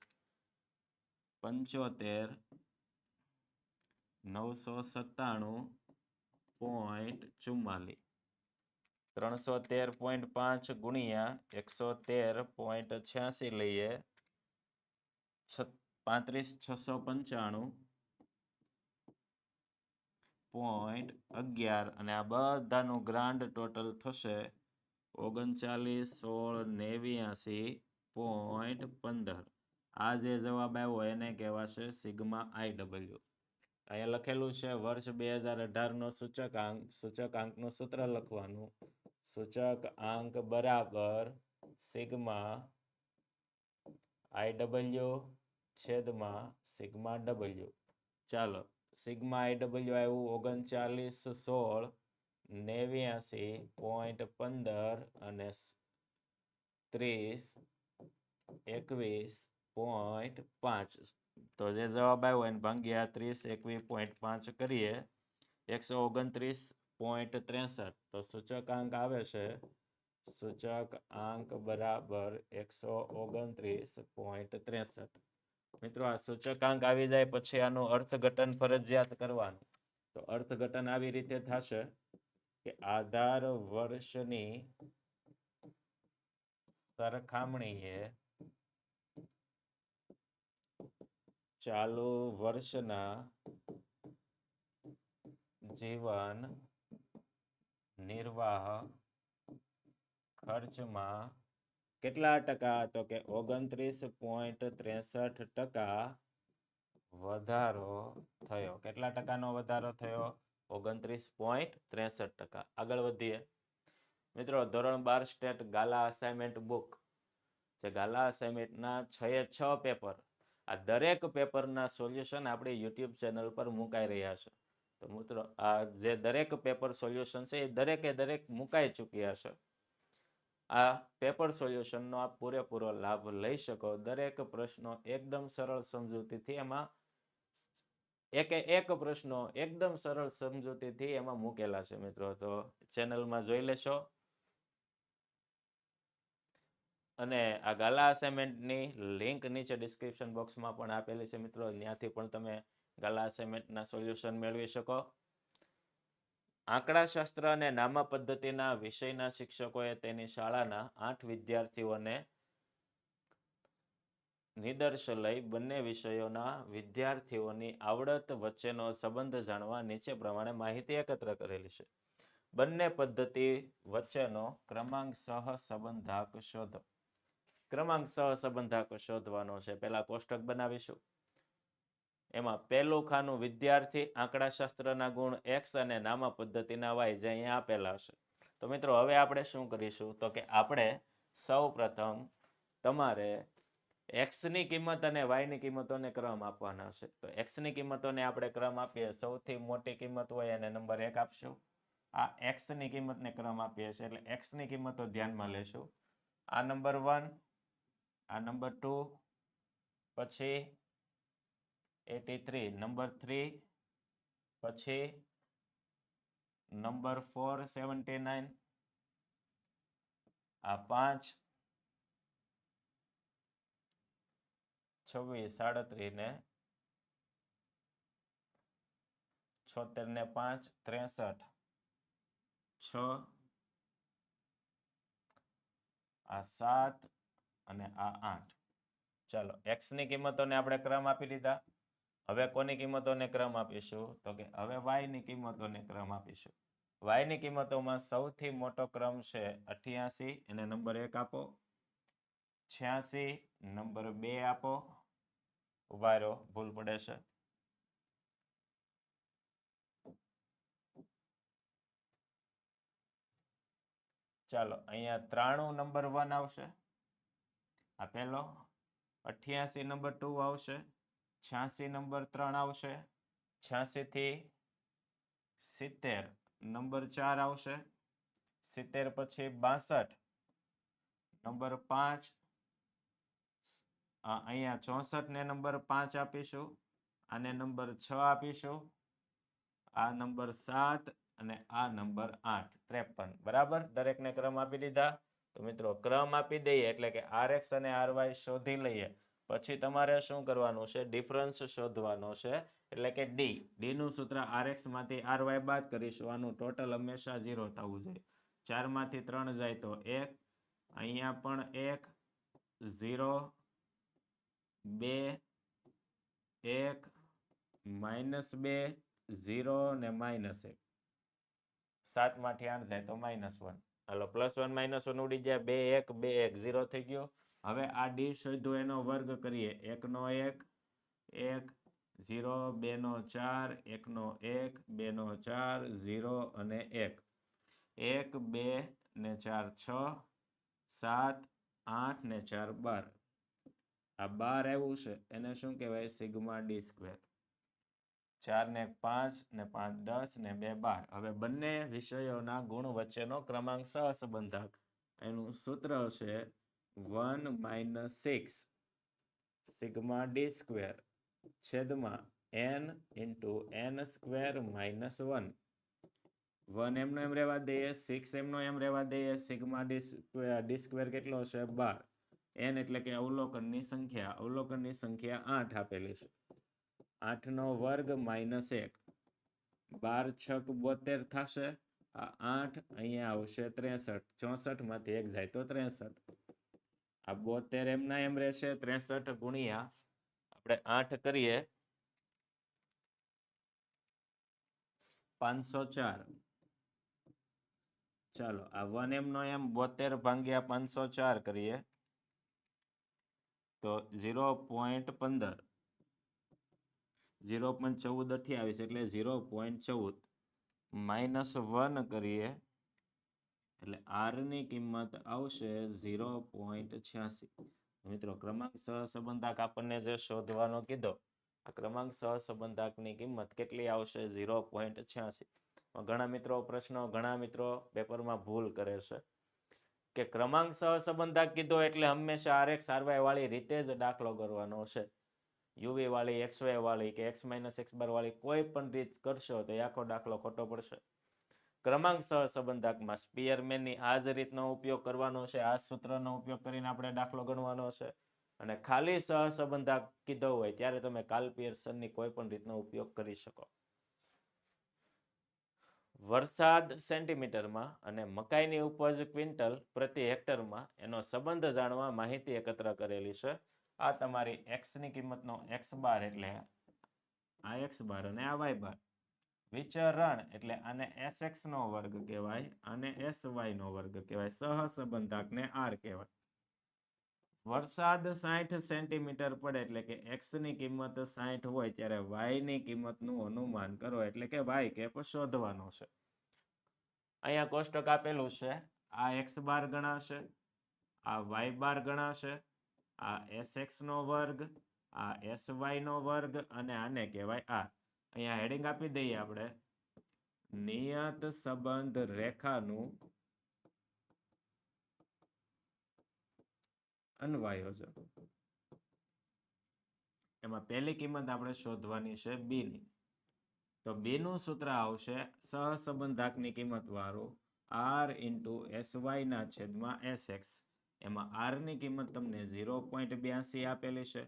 75,997.44 313.5 ગુણ્યા 113.86 લઈએ 35,695.11 અને આ બધાનું ગ્રાન્ડ ટોટલ થશે 39,16,89.15 આ જે જવાબ આવ્યો એને કહેવાશે સિગ્મા IW. અહીંયા લખેલું છે વર્ષ 2018નો સૂચકાંકનું સૂત્ર લખવાનું સૂચકાંક બરાબર સિગ્મા IW છેદમાં સિગ્મા W. ચાલો સિગ્મા IW આવ્યું 39,16,89.15 અને 30,21.5 તો જે જવાબ આવ્યો એને ભાગ્યા 30,21.5 કરીએ 129.63 તો સૂચકાંક આવે છે સૂચકાંક બરાબર 129.63. મિત્રો આ સૂચકાંક આવી જાય પછી આનું અર્થઘટન ફરજિયાત કરવાનું તો અર્થઘટન આવી રીતે થશે કે આધાર વર્ષની સરખામણીએ ચાલુ વર્ષના જીવન નિર્વાહ ખર્ચમાં કેટલા ટકા તો કે 29.63% વધારો થયો. કેટલા ટકાનો વધારો થયો 29.63%. આગળ વધીએ મિત્રો ધોરણ 12 સ્ટેટ ગાલા અસાઇનમેન્ટ બુક જે ગાલા અસાઇનમેન્ટના 6 પેપર આ દરેક પેપરના સોલ્યુશન આપણી યુટ્યુબ ચેનલ પર મુકાઈ રહ્યા છે. તો મિત્રો આ જે દરેક પેપર સોલ્યુશન છે એ દરેક મુકાઈ ચૂક્યા છે. આ પેપર સોલ્યુશનનો આપ પૂરેપૂરો લાભ લઈ શકો. દરેક પ્રશ્નો એકદમ સરળ સમજૂતીથી એમાં એક પ્રશ્નો એકદમ સરળ સમજૂતીથી એમાં મૂકેલા છે મિત્રો. તો ચેનલમાં જોઈ લેશો. અને આ ગાલા અસાઇનમેન્ટની લિંક નીચે ડિસ્ક્રિપ્શન બોક્સમાં પણ આપેલી છે મિત્રો. ત્યાંથી પણ તમે ગાલા અસાઇનમેન્ટના સોલ્યુશન મેળવી શકો. આંકડાશાસ્ત્ર અને નામા પદ્ધતિના વિષયના શિક્ષકોએ તેની શાળાના 8 વિદ્યાર્થીઓને નિદર્શ લઈ બંને વિષયોના વિદ્યાર્થીઓની આવડત વચ્ચેનો સંબંધ જાણવા નીચે પ્રમાણે માહિતી એકત્ર કરેલી છે. બંને પદ્ધતિ વચ્ચેનો ક્રમાંક સહસંબંધાંક શોધો. ક્રમાંક સહસંબંધાંક શોધવાનો છે. પહેલા કોષ્ટક બનાવીશું. એમાં પહેલું ખાનું વિદ્યાર્થી આંકડાશાસ્ત્રના ગુણ x અને નામા પદ્ધતિના y જે અહીંયા આપેલા છે. તો મિત્રો હવે આપણે શું કરીશું તો કે આપણે સૌ પ્રથમ તમારે x ની કિંમત અને y ની કિંમતોને ક્રમ આપવાના છે. તો x ની કિંમતોને આપણે ક્રમ આપીએ. સૌથી મોટી કિંમત હોય એને નંબર 1 આપશું. આ x ની કિંમતને ક્રમ આપીએ છીએ એટલે x ની કિંમતો ધ્યાનમાં લેશું. આ નંબર 1, આ નંબર 2, પછી 83 નંબર 3, પછી નંબર 4 79, આ 5 26 37 ને 76 ને 5 63 6 આ 7 અને આ 8. ચાલો x ની કિંમતોને આપણે ક્રમ આપી દીધા. હવે કોની કિંમતોને ક્રમ આપીશું તો કે હવે y ની કિંમતોને ક્રમ આપીશું. y ની કિંમતોમાં સૌથી મોટો ક્રમ છે 88 એને નંબર 1 આપો. 86 નંબર 2 આપો. ઉભા રહો ભૂલ પડે છે. ચાલો અહીંયા 93 નંબર 1 આવશે, આ પહેલો. 88 નંબર 2 આવશે, 86 નંબર 3 આવશે, 86 થી 70 નંબર 4 આવશે, 70 પછી 62 નંબર 5, અહીંયા 64 ને નંબર 5 આપીશું, આને નંબર 6 આપીશું, આ નંબર 7 અને આ નંબર 8, 53. બરાબર, દરેકને ક્રમ આપી દીધા. તો મિત્રો ક્રમ આપી દઈએ એટલે કે RX અને RY શોધી લઈએ, પછી તમારે શું કરવાનું છે? ડિફરન્સ શોધવાનો છે, એટલે કે D નું સૂત્ર RX માંથી RY બાદ કરીશું, આનું ટોટલ હંમેશા 0 થવું જોઈએ. 4 માંથી 3 જાય તો 1, અહીંયા પણ 1, 0, 2, 1, -2, 0 ને -1. 7 માંથી 8 જાય તો -1. હાલો, +1 -1 ઉડી જાય, 2 1 2 1 0 થઈ ગયો. હવે આ D શોધ્યો એનો વર્ગ કરીએ, 1 નો 1 1 0, 2 નો 4 1 નો 1 2 નો 4 0 અને 1, 1 2 ને 4 6 7 8 ને 4 12. આ 12 આવ્યું છે, એને શું કહેવાય? Sigma D². 4 ને 5 ને 5 10 ને 2 12. હવે બંને વિષયોના ગુણ વચ્ચેનો ક્રમાંક સહસંબંધક, એનું સૂત્ર છે 1 - 6 સિગ્મા D² છેદમાં n × n² - 1. 1 એમનો એમ રહેવા દઈએ, 6 એમનો એમ રહેવા દઈએ. સિગ્મા D² કેટલો છે? 12. n એટલે કે અવલોકનની સંખ્યા, અવલોકનની સંખ્યા 8 આપેલી છે. 8 નો વર્ગ -1, 12 6 72 થશે. આ 8 અહીંયા આવશે 63, 64 માંથી 1 જાય તો 63. આ 72 એમના એમ રહેશે, 63 ગુણ્યા આપણે 8 કરીએ 504. ચાલો, આ 1 એમનો એમ 72 ભાગ્યા 504 કરીએ તો 0.15, 0.14 એટલે 0.14. -1 કરીએ એટલે R ની કિંમત આવશે 0.86. મિત્રો ક્રમાંક સહસંબંધક આપણને જે શોધવાનો કીધો, આ ક્રમાંક સહસંબંધકની કિંમત કેટલી આવશે? 0.86. ઘણા મિત્રો પેપરમાં ભૂલ કરે છે કે ક્રમાંક સહસંબંધક કીધો એટલે હંમેશા RX RY વાળી રીતે જ દાખલો કરવાનો છે. UV વાળી, XY વાળી કે X - X બાર વાળી કોઈ પણ રીત કરશો તો આખો દાખલો ખોટો પડશે. ક્રમાંક સહસંબંધકમાં સ્પીયરમેનની આ જ રીતનો ઉપયોગ કરવાનો છે, આ સૂત્રનો ઉપયોગ કરીને આપણે દાખલો ગણવાનો છે. અને ખાલી સહસંબંધક કીધો હોય ત્યારે તમે કાર્લ પિયર્સનની કોઈ પણ રીતનો ઉપયોગ કરી શકો. વરસાદ સેન્ટીમીટરમાં અને મકાઈની ઉપજ ક્વિન્ટલ પ્રતિ હેક્ટરમાં, એનો સંબંધ જાણવા માહિતી એકત્ર કરેલી છે. આ તમારી x ની કિંમતનો x બાર એટલે આ x બાર અને આ y બાર. વિચરણ એટલે આને sx નો વર્ગ કહેવાય, આને sy નો વર્ગ કહેવાય. સહસંબંધકને r કહેવાય. વરસાદ 60 સેન્ટીમીટર પડે એટલે કે x ની કિંમત 60 હોય ત્યારે y ની કિંમતનું અનુમાન કરો, એટલે કે y કેપ શોધવાનો છે. અહીંયા કોષ્ટક આપેલું છે, આ x બાર ગણાશે, આ y બાર ગણાશે, આ sx નો વર્ગ, આ sy નો વર્ગ અને આને કહેવાય r. અહીંયા હેડિંગ આપી દઈએ આપણે, નિયત સંબંધ રેખાનું અન્વયોજન. એમાં પહેલી કિંમત આપણે શોધવાની છે b ની. તો b નું સૂત્ર આવશે સહસંબંધકની કિંમત વાળું r × sy ના છેદમાં sx. એમાં r ની કિંમત તમને 0.82 આપેલી છે.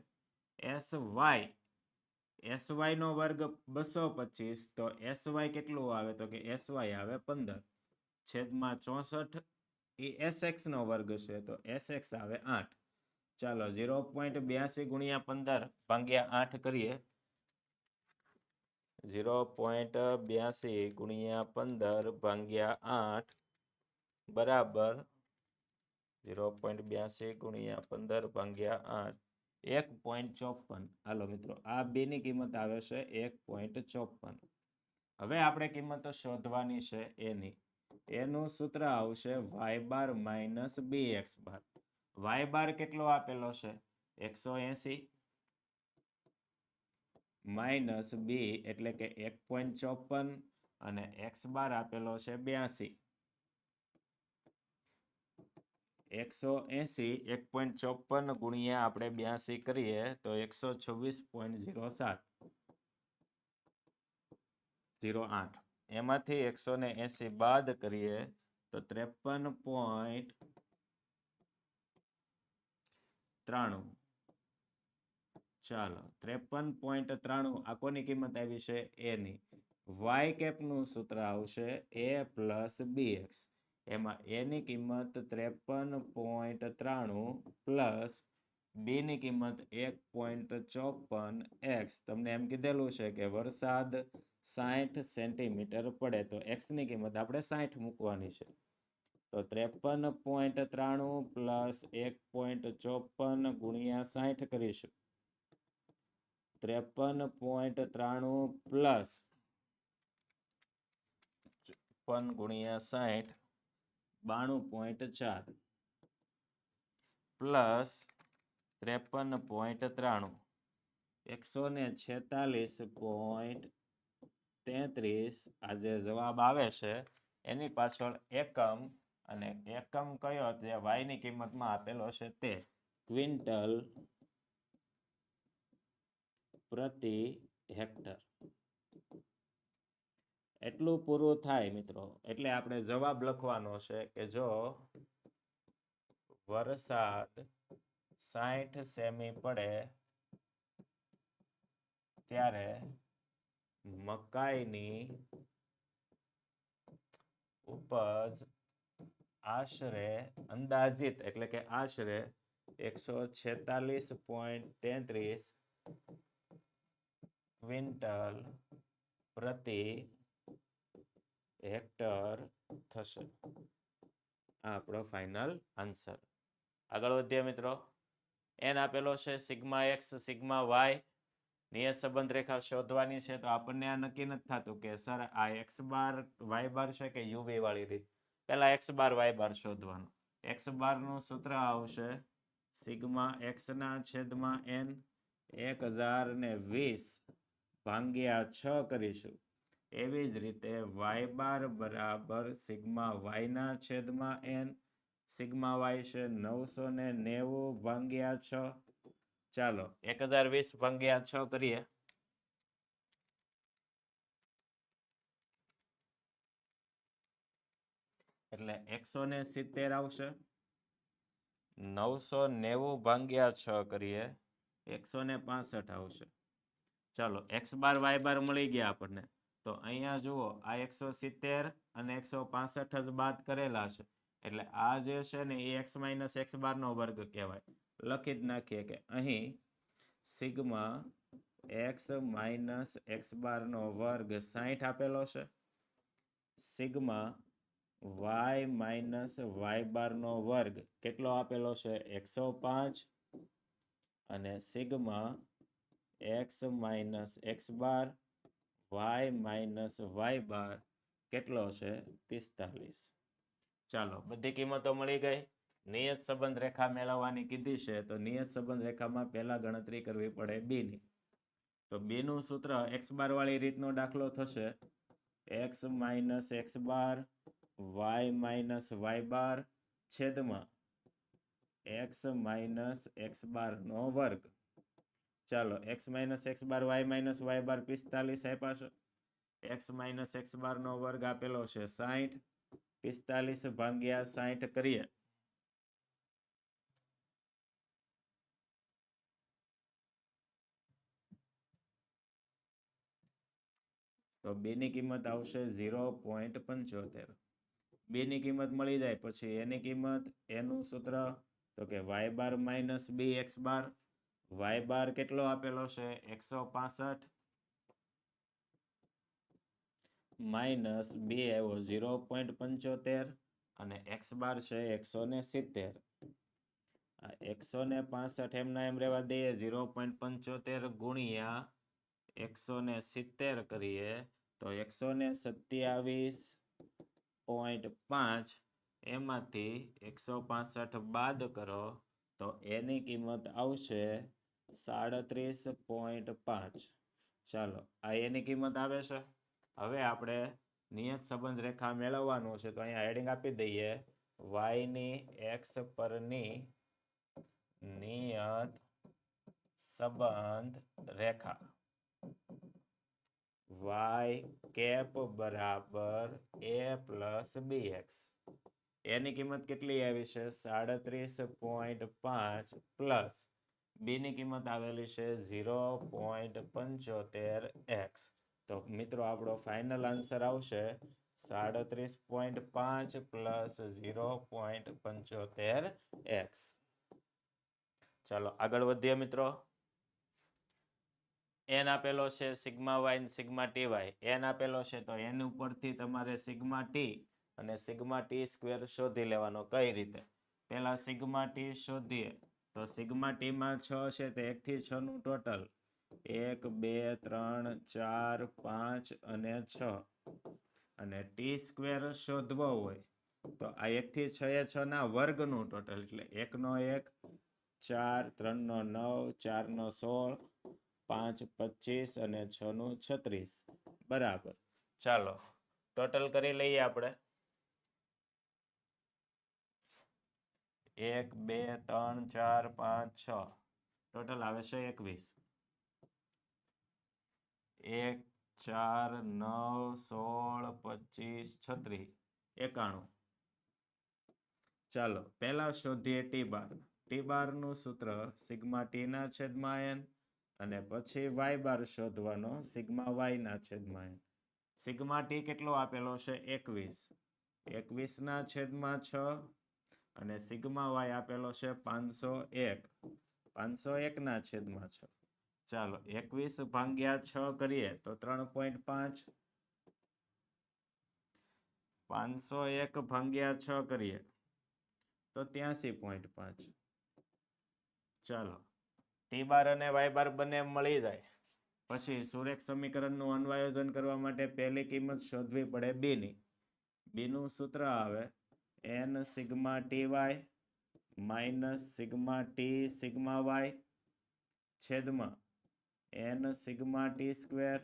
sy નો વર્ગ 225, તો sy કેટલું આવે? તો કે sy આવે 15 છેદમાં 64. એ sx નો વર્ગ છે તો sx આવે 8. ચાલો 0.82 ગુણ્યા 15 ભાગ્યા 8 કરીએ. 0.82 ગુણ્યા 15 ભાગ્યા 8 બરાબર 0.82 ગુણ્યા 15 ભાગ્યા 8 1.54. હાલો મિત્રો, આ b ની કિંમત આવે છે 1.54. હવે આપણે કિંમત શોધવાની છે a ની. એનું સૂત્ર આવશે વાય બાર માઇનસ બી એક્સ બાર. વાય બાર કેટલો આપેલો છે 180 માઇનસ બી એટલે કે 1.54 અને એક્સ બાર આપેલો છે 82. 180 1.54 ગુણ્યા આપણે 82 કરીએ તો 126.08 એમાંથી 180 બાદ કરીએ તો 53.93. ચાલો 53.93 આ કોની કિંમત આવી છે એની. વાય કેપનું સૂત્ર આવશે a પ્લસ bx. એમાં એની કિંમત 53.93 પ્લસ બીની કિંમત 1.54x. તમને એમ કીધેલું છે કે વરસાદ 60 સેન્ટીમીટર પડે તો x ની કિંમત આપણે 60 મૂકવાની છે. તો 53.93 પ્લસ 1.54 ગુણ્યા 60 કરીશું. 53.93 પ્લસ 54 ગુણ્યા 60 92.4 પ્લસ 53.93 146.33 આ જે જવાબ આવે છે એની પાછળ એકમ અને એકમ કયો જે y ની કિંમતમાં આપેલો છે તે ક્વિન્ટલ પ્રતિ હેક્ટર. એટલું પૂરું થાય મિત્રો. એટલે આપણે જવાબ લખવાનો છે કે જો વરસાદ 60 સેમી પડે ત્યારે મકાઈની ઉપજ આશરે અંદાજિત એટલે કે આશરે 146.33 ક્વિન્ટલ પ્રતિ હેક્ટર થશે. આ આપણો ફાઇનલ આન્સર. આગળ વધીએ મિત્રો. એન આપેલો છે સિગ્મા એક્સ સિગ્મા વાય. નિયત સંબંધ રેખા શોધવાની છે તો આપણને આ નક્કી નથી થતું કે સર આ એક્સ બાર વાય બાર છે કે યુવી વાળી રીત. પહેલા એક્સ બાર વાય બાર શોધવાનું. એક્સ બાર નું સૂત્ર આવશે સિગ્મા એક્સ ના છેદમાં એન 1020 ભાગ્યા 6 કરીશું. એવી જ રીતે વાય બાર બરાબર સિગ્મા વાય ના છેદમાં એન. સિગ્મા વાય છે 990 ભાગ્યા 6. ચાલો 1020 ભાગ્યા 6 કરીએ. એટલે 170 આવશે. 990 ભાગ્યા 6 કરીએ 165 આવશે. ચાલો એક્સ બાર વાય બાર મળી ગયા આપણને. તો અહીંયા જુઓ આ 170 અને 165 જ બાદ કરેલા છે. એટલે આ જે છે ને એ x માઇનસ એક્સ બાર નો વર્ગ કહેવાય. લખી જ નાખીએ કે અહીં sigma x minus x bar નો વર્ગ 60 આપેલો છે. સિગ્મા વાય માઇનસ વાય બાર નો વર્ગ કેટલો આપેલો છે 105 અને sigma x minus x bar Y minus Y બાર કેટલો છે 45. ચાલો બધી કિંમતો મળી ગઈ. નિયત સંબંધ રેખા મેળવવાની કીધી છે તો નિયત સંબંધ રેખામાં પહેલા ગણતરી કરવી પડે બી ની. તો બી નું સૂત્ર એક્સ બાર વાળી રીતનો દાખલો થશે x minus x bar Y minus Y બાર છેદમાં એક્સ માઇનસ એક્સ બાર નો વર્ગ. ચાલો x minus x bar Y minus Y બાર 45 આપ્યા છે. એક્સ માઇનસ એક્સ બાર નો વર્ગ આપેલો છે 60. 45 ભાગ્યા 60 કરીએ તો b ની કિંમત આવશે 0.75. b ની કિંમત મળી જાય પછી એની કિંમત એનું સૂત્ર તો કે y બાર માઇનસ બી એક્સ બાર. y બાર કેટલો આપેલો છે 165 માઇનસ બી આવ્યો 0.75 અને એક્સ બાર છે 170. 165 એમના એમ રહેવા દઈએ 0.75 ગુણ્યા 170 કરીએ તો 127 0.5 એમાંથી 165 બાદ કરો તો એની કિંમત આવશે 37.5. ચાલો આ એની કિંમત આવે છે. હવે આપણે નિયત સંબંધ રેખા મેળવવાનું છે તો અહીંયા હેડિંગ આપી દઈએ y ની x પરની નિયત સંબંધ રેખા y કેપ બરાબર a પ્લસ bx. એની કિંમત કેટલી આવી છે 37.5 પ્લસ બી ની કિંમત આવેલી છે 0.75x. તો મિત્રો આપણો ફાઇનલ આન્સર આવશે 37.5 પ્લસ 0.75x. ચાલો આગળ વધીએ મિત્રો. n આપેલો છે સિગ્મા વાય અને સિગ્મા ટી વાય. n આપેલો છે તો n ઉપરથી તમારે સિગ્મા ટી અને સિગ્મા ટી સ્ક્વેર શોધી લેવાનો. કઈ રીતે? પહેલા સિગ્મા ટી શોધીએ તો સિગ્મા ટી માં 6 છે તો 1 થી 6 નું ટોટલ 1 2 3 4 5 અને 6 અને ટી સ્ક્વેર શોધવો હોય તો આ 1 થી 6 એ 6 ના વર્ગનું ટોટલ એટલે 1 નો 1 4 3 નો 9 4 નો 16 5 25 અને 6 નું 36 બરાબર. ચાલો ટોટલ કરી લઈએ આપણે 1 2 3 4 5 6 ટોટલ આવે છે 21. 1 4 9 16 25 36 91. ચાલો પહેલા શોધીએ ટી બાર. ટી બાર નું સૂત્ર સિગ્મા ટી ના છેદમાં n અને પછી વાય બાર શોધવાનો સિગ્મા વાય ના છેદમાં n. સિગ્મા ટી કેટલો આપેલો છે 21. 21 ના છેદમાં 6 અને સિગ્મા વાય આપેલો છે 501. 501 ના છેદમાં 6. ચાલો 21 ભાગ્યા 6 કરીએ તો 3.5. 501 ભાગ્યા 6 કરીએ તો 83.5. ચાલો ટી બાર અને વાય બાર બંને મળી જાય પછી સુરેખ સમીકરણનું અન્વયોજન કરવા માટે પહેલી કિંમત શોધવી પડે બી ની. બી નું સૂત્ર આવે n sigma t y minus sigma t sigma y છેદમાં n sigma t square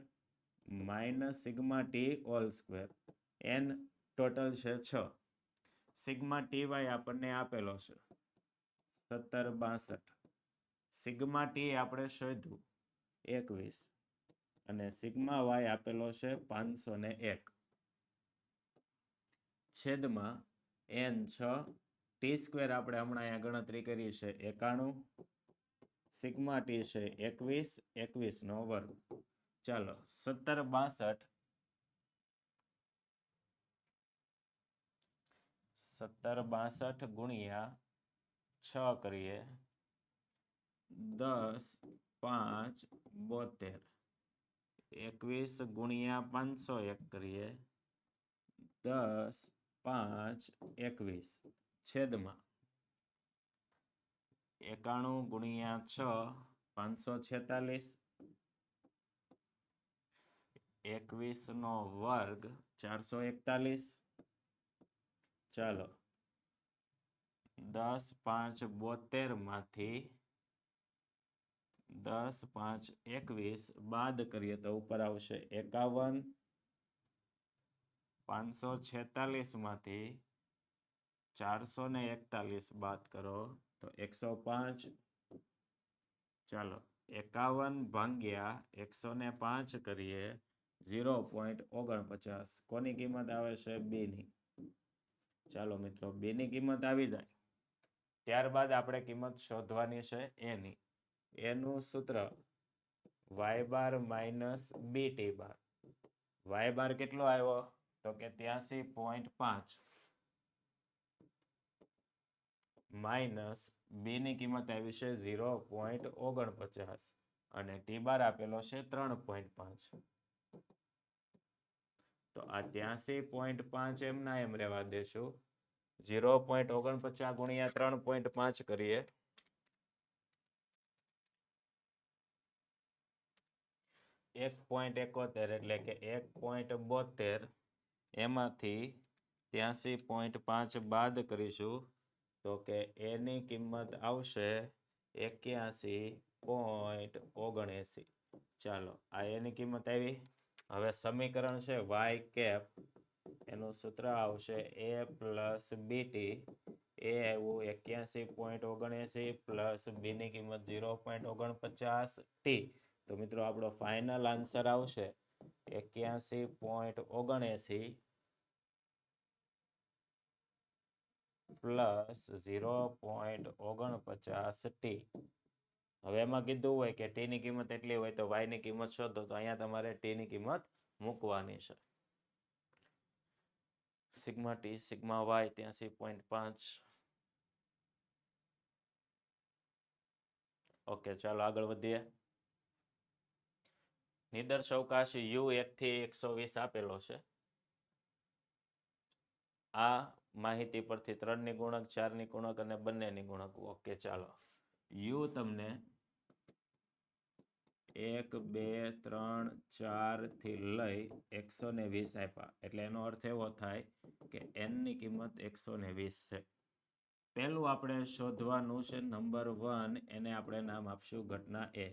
minus sigma t whole square. n total છે 6. સિગ્મા ટી વાય આપણને આપેલો છે 1762. સિગ્મા ટી આપણે શોધ્યું 21 અને સિગ્મા વાય આપેલો છે 501 છેદમાં n 6 ટી સ્ક્વેર આપણે હમણાં અહીંયા ગણતરી કરી છે 91. સિગ્મા ટી છે 21 21 નો વર્ગ. ચાલો 1762 ગુણ્યા 6 કરીએ 10 5 72. 21 ગુણ્યા 501 કરીએ 10 5 21 છેદમાં 91 ગુણ્યા 6 546. 21 નો વર્ગ 441. ચાલો 10 5 72 માંથી 10 5 21 બાદ કરીએ તો ઉપર આવશે 51. 546 માંથી 441 બાદ કરો તો 105. ચાલો 51 ભાગ્યા 105 કરીએ 0.49. કોની કિંમત આવે છે બી ની. ચાલો મિત્રો બી ની કિંમત આવી જાય ત્યારબાદ આપણે કિંમત શોધવાની છે એ ની. એનું સૂત્ર y બાર માઇનસ બી ટી બાર. y બાર કેટલો આવ્યો તો કે 83.5 માઇનસ બી ની કિંમત આવી છે 0.49 અને ટી બાર આપેલો છે 3.5. તો આ 83.5 એમના એમ રહેવા દેશું. 0.49 ગુણ્યા 3.5 કરીએ 1.71 એટલે કે 1.72 એમાંથી 83.5 બાદ કરીશું તો કે એની કિંમત આવશે 81.79. ચાલો આ એની કિંમત આવી. હવે સમીકરણ છે વાય કેપ, એનું સૂત્ર આવશે a પ્લસ બીટી. એ આવ્યું 81.79 પ્લસ બી ની કિંમત 0.49t. તો મિત્રો આપણો ફાઇનલ આન્સર આવશે 81.79 પ્લસ 0.49t. હવે એમાં કીધું હોય કે ટી ની કિંમત એટલી હોય તો વાય ની કિંમત શોધો, તો અહીંયા તમારે ટી ની કિંમત મૂકવાની છે. Sigma t sigma y 83.5. Okay, ચાલો આગળ વધીએ. નિદર્શ અવકાશ યુ 1 થી 120 આપેલો છે. આ માહિતી પરથી 3 ની ગુણક, 4 ની ગુણક અને બંનેની ગુણક. ઓકે, ચાલો યુ તમને 1, 2, 3, 4 થી લઈ 120 આપ્યા, એટલે એનો અર્થ એવો થાય કે n ની કિંમત 120 છે. પહેલું આપણે શોધવાનું છે નંબર 1, એને આપણે નામ આપશું ઘટના એ.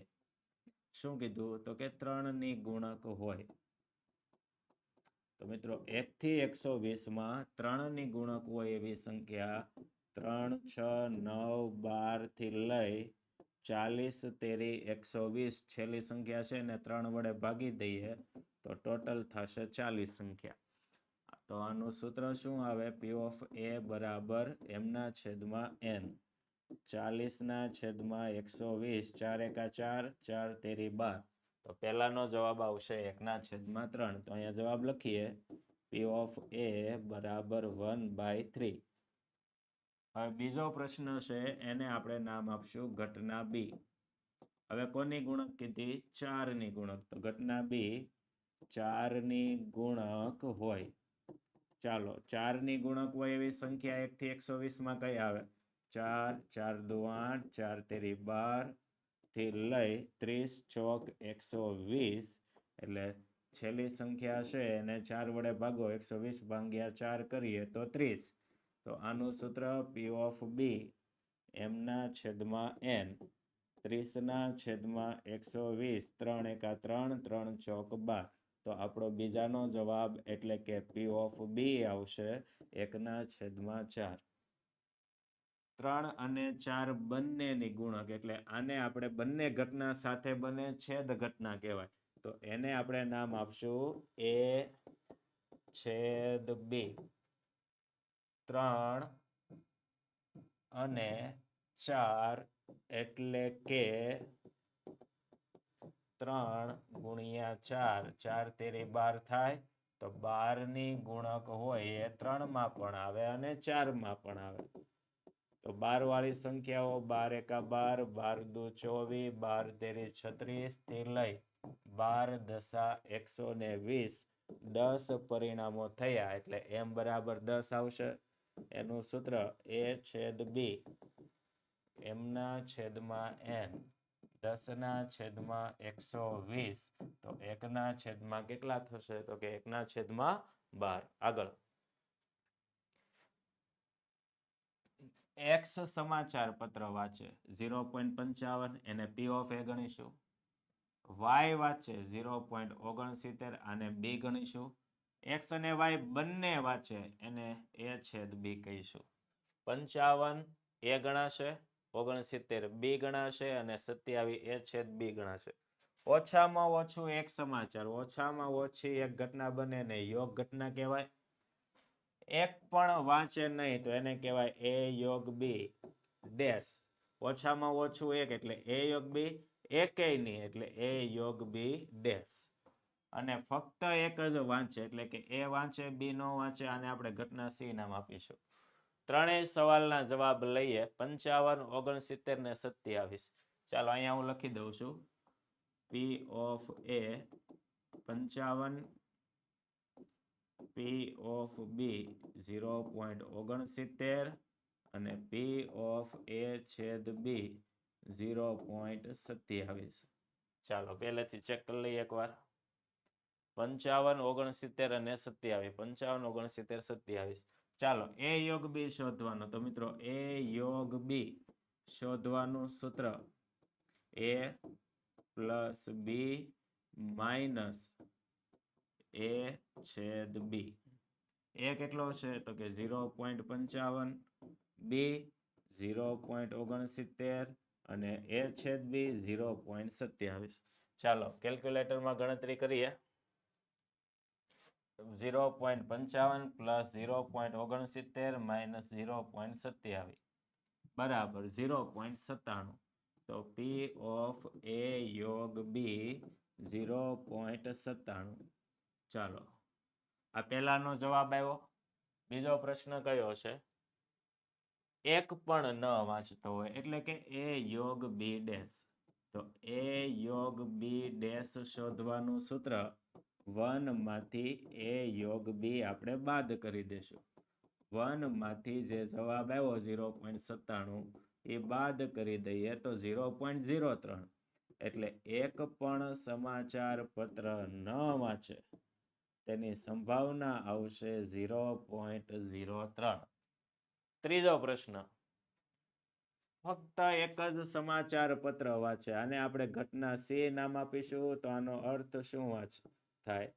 શું કીધું તો કે 3 ની ગુણક હોય. તો મિત્રો 1 થી 120 માં 3 ની ગુણક હોય એવી સંખ્યા 3, 6, 9, 12 થી લઈ 40, 13, 120 છેલ્લી સંખ્યા છે ને 3 વડે ભાગી દઈએ તો ટોટલ થશે 40 સંખ્યા. તો આનું સૂત્ર શું આવે? પી ઓફ એ બરાબર m ના છેદમાં n. 40 ના છેદમાં 120, 4 એકા 4, 4 તેરી 12. તો પહેલાનો જવાબ આવશે 1 ના છેદમાં 3. તો અહીંયા જવાબ લખીએ પી ઓફ એ બરાબર 1/3. હવે બીજો પ્રશ્ન છે, એને આપણે નામ આપશું ઘટના બી. હવે કોની ગુણક કીધી? 4 ની ગુણક. તો ઘટના બી 4 ની ગુણક હોય. ચાલો 4 ની ગુણક હોય એવી સંખ્યા 1 થી 120 માં કઈ આવે? 4, 4 દુ 8, 4 તેરી 12 થી લઈ 30 ચોક 120, એટલે છેલ્લી સંખ્યા છે એને 4 વડે ભાગો, 120 ભાગ્યા 4 કરીએ તો 30. તો આનું સૂત્ર પી ઓફ બી m ના છેદમાં n. 30 ના છેદમાં 120, 3 એકા 3, 3 ચોક 12. તો આપણો બીજાનો જવાબ એટલે કે પી ઓફ બી આવશે 1 ના છેદમાં 4. 3 અને 4 બંનેની ગુણક, એટલે આને આપણે બંને ઘટના સાથે બને છેદ ઘટના કહેવાય. તો એને આપણે નામ આપશું a છેદ b. 3 અને 4 એટલે કે 3 ગુણ્યા 4, 4 તેરી 12 થાય. તો 12 ની ગુણક હોય એ 3 માં પણ આવે અને 4 માં પણ આવે. તો 12 વાળી સંખ્યાઓ 12 એકા 12, 12 દુ 24, 12 તેરી 36 થી લઈ 12 દસા 120, 10 પરિણામો થયા, એટલે m બરાબર 10 આવશે. એનું સૂત્ર a છેદ b m ના છેદમાં n 10 ના છેદમાં 120. તો 1 ના છેદમાં કેટલા થશે? તો કે 1 ના છેદમાં 12. આગળ x સમાચાર પત્ર વાંચે 0.55, એને પી ઓફ એ ગણીશું. y વાંચે 0.69, આને b ગણીશું. x અને y બંને વાંચે, એને a છેદ b કહીશું. 55 એ ગણાશે, 69 b ગણાશે અને 27 a છેદ b ગણાશે. ઓછામાં ઓછું એક સમાચાર, ઓછામાં ઓછી એક ઘટના બને ને યોગ ઘટના કહેવાય. એક પણ વાંચે નહીં તો એને કહેવાય a યોગ b ડેશ. ઓછામાં ઓછું એક એટલે a યોગ b, એકેય નહીં એટલે a યોગ b ડેશ. અને ફક્ત એક જ વાંચે એટલે કે a વાંચે b નો વાંચે, આને આપણે ઘટના c નામ આપીશું. ત્રણેય સવાલના જવાબ લઈએ 55, 69 ને 27. ચાલો અહીંયા હું લખી દઉં છું પી ઓફ એ 55, પી ઓફ બી 0.69 અને પી ઓફ એ છેદ બી 0.27. ચાલો પહેલેથી ચેક કરી લઈએ એકવાર. 55 69 અને 27 55 69 27 ચાલો a યોગ b શોધવાનો તો મિત્રો a યોગ b શોધવાનું સૂત્ર a plus b minus a છેદ b a કેટલો છે તો કે 0.55 b 0.69 અને a છેદ b 0.27 ચાલો કેલ્ક્યુલેટરમાં ગણતરી કરીએ 0.55 પ્લસ 0.69 માઇનસ 0.27 બરાબર 0.97 તો p ઓફ a યોગ b 0.97 ચાલો આ પહેલાનો જવાબ આવ્યો બીજો પ્રશ્ન કયો છે એક પણ ન વાંચતો હોય એટલે કે a યોગ b ડેશ તો a યોગ b ડેશ શોધવાનું સૂત્ર 1 માંથી a યોગ b આપણે બાદ કરી દેશું 1 માંથી જે જવાબ આવ્યો 0.97 એ બાદ કરી દઈએ તો 0.03 એટલે એક પણ સમાચાર પત્ર ન વાંચે તેની સંભાવના આવશે 0.03 ત્રીજો પ્રશ્ન ફક્ત એક જ સમાચાર પત્ર વાંચે આને આપણે ઘટના C નામ આપીશું તો આનો અર્થ શું થાય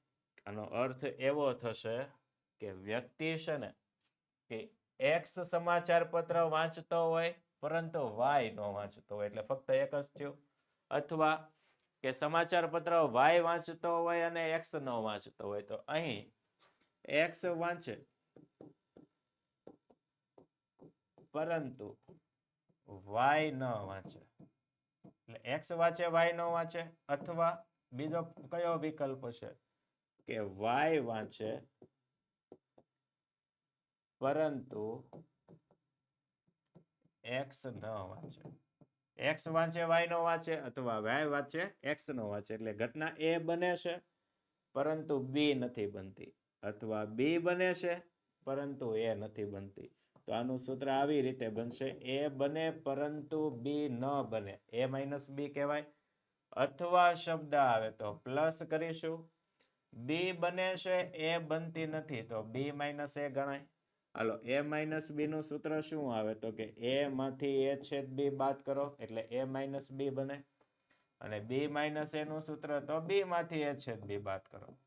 આનો અર્થ એવો થશે કે વ્યક્તિ છે ને કે X સમાચાર પત્ર વાંચતો હોય પરંતુ Y ન વાંચતો હોય એટલે ફક્ત એક જ થયું અથવા કે સમાચાર પત્ર Y વાંચતો હોય અને X ન વાંચતો હોય તો અહીં X વાંચે પરંતુ Y ન વાંચે એટલે X વાંચે Y ન વાંચે અથવા બીજો કયો વિકલ્પ છે કે Y વાંચે પરંતુ X ન વાંચે X વાંચે Y નો વાંચે અથવા Y વાંચે X નો વાંચે એટલે ઘટના A બને છે પરંતુ B નથી બનતી અથવા B બને છે પરંતુ A નથી બનતી તો આનું સૂત્ર આવી રીતે બનશે A બને પરંતુ B ન બને A માઇનસ B કહેવાય અથવા શબ્દ આવે તો પ્લસ કરીશું B બને છે A બનતી નથી તો B માઇનસ A ગણાય હાલો A માઇનસ B નું સૂત્ર શું આવે તો કે A માંથી A છેદ B બાદ કરો એટલે A માઇનસ B બને અને B માઇનસ A નું સૂત્ર તો B માંથી A છેદ B બાદ કરો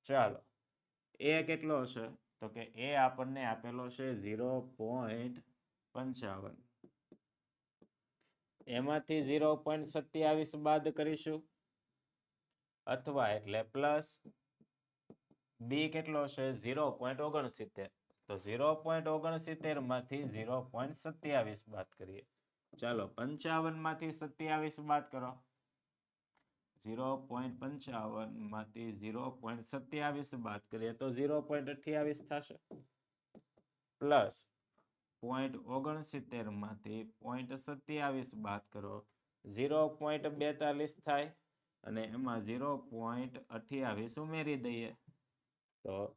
ચાલો A કેટલો છે તો કે A આપણને આપેલો છે 0.55 એમાંથી 0.27 બાદ કરીશું અથવા એટલે પ્લસ B કેટલો છે 0.69 તો 0.69 માંથી 0.27 બાદ કરીએ ચાલો 55 માંથી 27 બાદ કરો 0.55 માંથી 0.27 બાદ કરીએ તો 0.28 થશે પ્લસ 0.69 માંથી 0.27 બાદ કરો 0.42 થાય અને એમાં 0.28 ઉમેરી દઈએ તો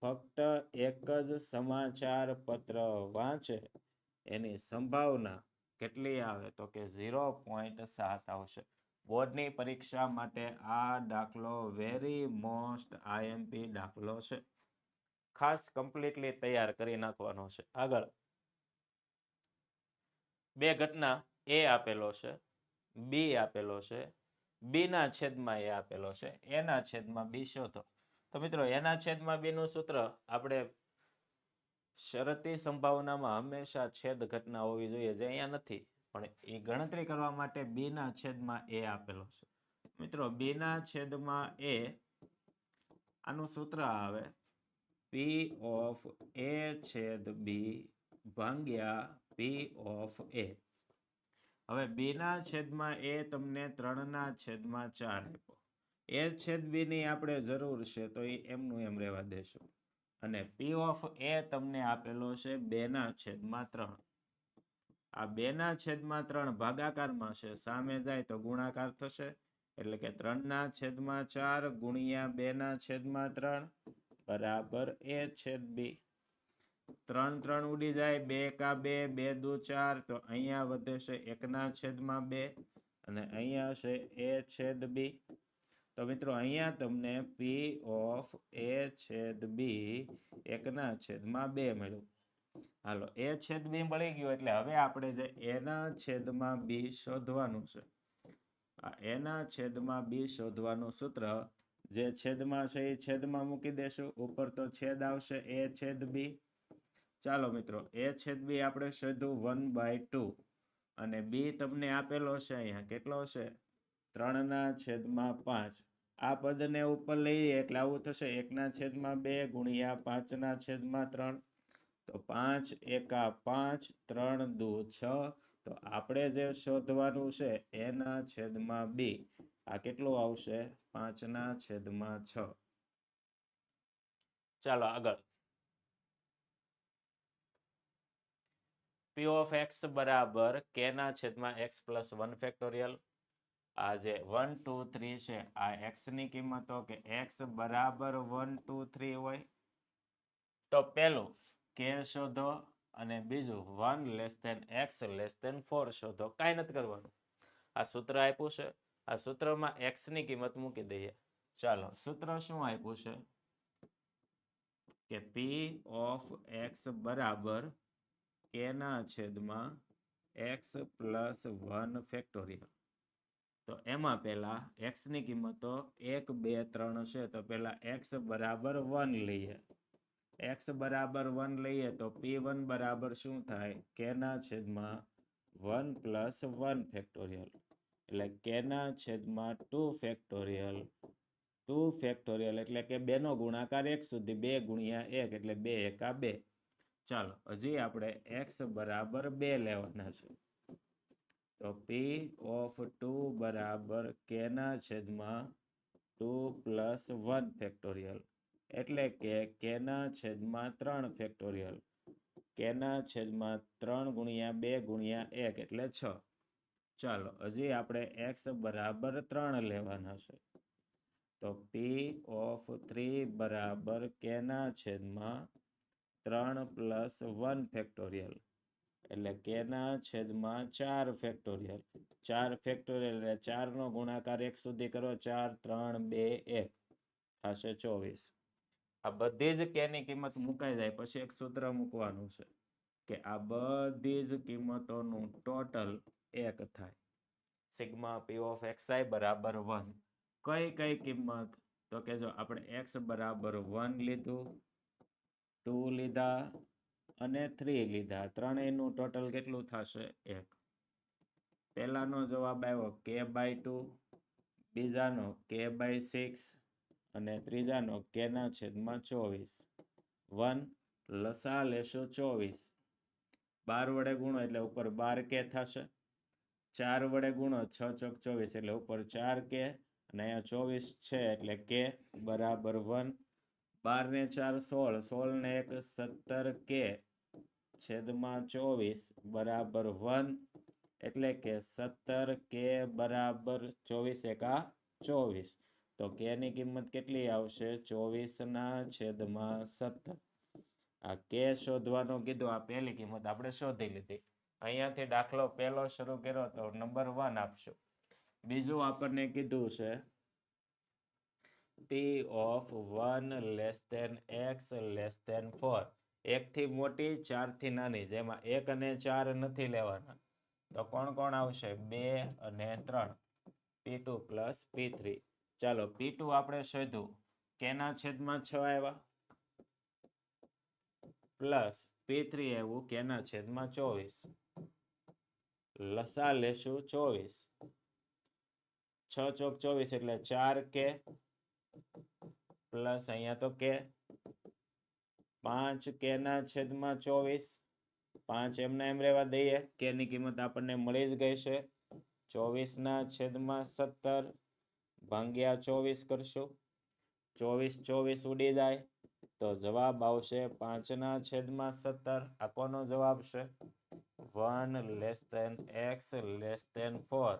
ફક્ત એક જ સમાચાર પત્ર વાંચે એની સંભાવના કેટલી આવે તો કે 0.7 આવશે બોર્ડની પરીક્ષા માટે આ દાખલો વેરી મોસ્ટ IMP દાખલો છે ખાસ કમ્પ્લીટલી તૈયાર કરી નાખવાનો છે આગળ બે ઘટના A આપેલો છે B આપેલો છે B ના છેદમાં A આપેલો છે A ના છેદમાં B શોધો તો મિત્રો એના છેદમાં B નું સૂત્ર આપણે શરતી સંભાવનામાં હંમેશા છેદ ઘટના હોવી જોઈએ જે અહીંયા નથી પણ એ ગણતરી કરવા માટે B ના છેદમાં A આપેલો છે મિત્રો B ના છેદમાં A આનું સૂત્ર આવે P ઓફ A છેદ B ભાગ્યા P ઓફ A હવે B ના છેદમાં A તમને 3 ના છેદમાં 4 આપ્યો A છેદ B ની આપણે જરૂર છે તો એ એમનું એમ રહેવા દેશું અને P ઓફ A તમને આપેલો છે 2 ના છેદમાં 3 આ 2 ના છેદમાં 3 ભાગાકારમાં છે સામે જાય તો ગુણાકાર થશે એટલે કે 3 ના છેદમાં 4 ગુણ્યા 2 ના છેદમાં 3 બરાબર A છેદ B 3 3 ઉડી જાય 2 કા 2 2 દુ 4 તો અહીંયા વધે છે 1 ના છેદમાં 2 અને અહીંયા છે A છેદ B તો મિત્રો અહીંયા તમને પી ઓફ એ છેદ બી 1/2 મળ્યું. હાલો, એ છેદ બી મળી ગયું એટલે હવે આપણે જે એના છેદમાં બી શોધવાનું છે. આ એના છેદમાં બી શોધવાનું સૂત્ર જે છેદમાં છે એ છેદમાં મૂકી દેશું. ઉપર તો છેદ આવશે એ છેદ બી. ચાલો મિત્રો, એ છેદ બી આપણે શોધ્યું 1/2 અને બી તમને આપેલો છે અહીંયા કેટલો છે 3/5. આ પદને ઉપર લઈએ એટલે આવું થશે 1/2 ગુણ્યા 5/3. તો 5 એકા 5, 3 દુ 6. તો આપણે જે શોધવાનું છે એના છેદમાં બી, આ કેટલું આવશે 5/6. ચાલો આગળ. પી ઓફ એક્સ બરાબર કે ના છેદમાં એક્સ પ્લસ 1 ફેક્ટોરિયલ. આ જે 1 2 3 છે આ એક્સ ની કિંમતો કે એક્સ બરાબર 1 2 3 હોય તો પેલું કે શોધો અને બીજું 1 less than x less than 4 શોધો. કાંઈ નથી કરવાનું. આ સૂત્ર આપ્યું છે, આ સૂત્રમાં એક્સ ની કિંમત મૂકી દઈએ. ચાલો, સૂત્ર શું આપ્યું છે કે પી ઓફ એક્સ બરાબર કે ના છેદમાં એક્સ પ્લસ 1 ફેક્ટોરિયલ. તો એમાં પહેલા એક્સ ની કિંમતો 1 2 3 છે તો પહેલા એક્સ બરાબર 1 લઈએ. એક્સ બરાબર 1 લઈએ તો p1 બરાબર શું થાય કે ના છેદમાં 1 પ્લસ 1 ફેક્ટોરિયલ. એટલે કે ના છેદમાં 2 ફેક્ટોરિયલ. 2 ફેક્ટોરિયલ એટલે કે 2 નો ગુણાકાર 1 સુધી, 2 ગુણ્યા 1 એટલે 2 એકા 2. ચાલો, હજી આપણે એક્સ બરાબર 2 લેવાના છે. તો પી ઓફ 2 બરાબર કે ના છેદમાં 2 પ્લસ 1 ફેક્ટોરિયલ. એટલે કે ના છેદમાં 3 ફેક્ટોરિયલ. કે ના છેદમાં 3 ગુણ્યા 2 ગુણ્યા 1 એટલે 6. ચાલો, હજી આપણે એક્સ બરાબર 3 લેવાના છે. તો પી ઓફ 3 બરાબર કે ના છેદમાં 3 પ્લસ 1 ફેક્ટોરિયલ. એટલે કે ના છેદમાં 4 ફેક્ટોરિયલ. 4 ફેક્ટોરિયલ એટલે 4 નો ગુણાકાર 1 સુધી કરો. 4 3 2 1 થશે 24. આ બધી જ કે ની કિંમત મુકાઈ જાય પછી એક સૂત્ર મૂકવાનું છે કે આ બધી જ કિંમતોનું ટોટલ 1 થાય. સિગ્મા પી ઓફ xi બરાબર 1. કઈ કિંમત? તો કે જો આપણે x બરાબર 1 લીધું, 2 લીધા અને 3 લીધા. ત્રણેયનું ટોટલ કેટલું થશે 1. પહેલાનો જવાબ આવ્યો k/2, બીજાનો k/6 અને ત્રીજાનો k ના છેદમાં 24. 1 લસા લેશો 24. 12 વડે ગુણો એટલે ઉપર 12k થશે. 4 વડે ગુણો 6 ચોક 24 એટલે ઉપર 4k અને અહીંયા 24 છે એટલે k બરાબર 1. 12 ને 4 16, 16 ને 1 17k છેદમાં 24 બરાબર 1. એટલે કે 17k બરાબર 24 એકા 24. તો k ની કિંમત કેટલી આવશે 24/17. આ k શોધવાનું કીધું, આ પહેલી કિંમત આપણે શોધી લીધી. અહીંયાથી દાખલો પહેલો શરૂ કર્યો તો નંબર 1 આપશું. બીજું આપણને કીધું છે p of 1 less than x less than 4. 1 થી મોટી 4 થી નાની, જેમાં 1 અને 4 નથી લેવાના. તો કોણ કોણ આવશે 2 અને 3. p2 plus p3. ચાલો, p2 આપણે શોધ્યું કે ના છેદમાં 6 આવ્યા પ્લસ p3 આવ્યું કે ના છેદમાં 24. લસા લેશું 24. 6 ચોક 24 એટલે 4k પ્લસ અહીંયા તો k. 5k ના છેદમાં 24. 5 એમના એમ રહેવા દઈએ. k ની કિંમત આપણને મળી જ ગઈ છે. 24/17 ભાગ્યા 24 કરશું. 24 ઉડી જાય તો જવાબ આવશે 5/17. આ કોનો જવાબ છે 1 less than x less than 4.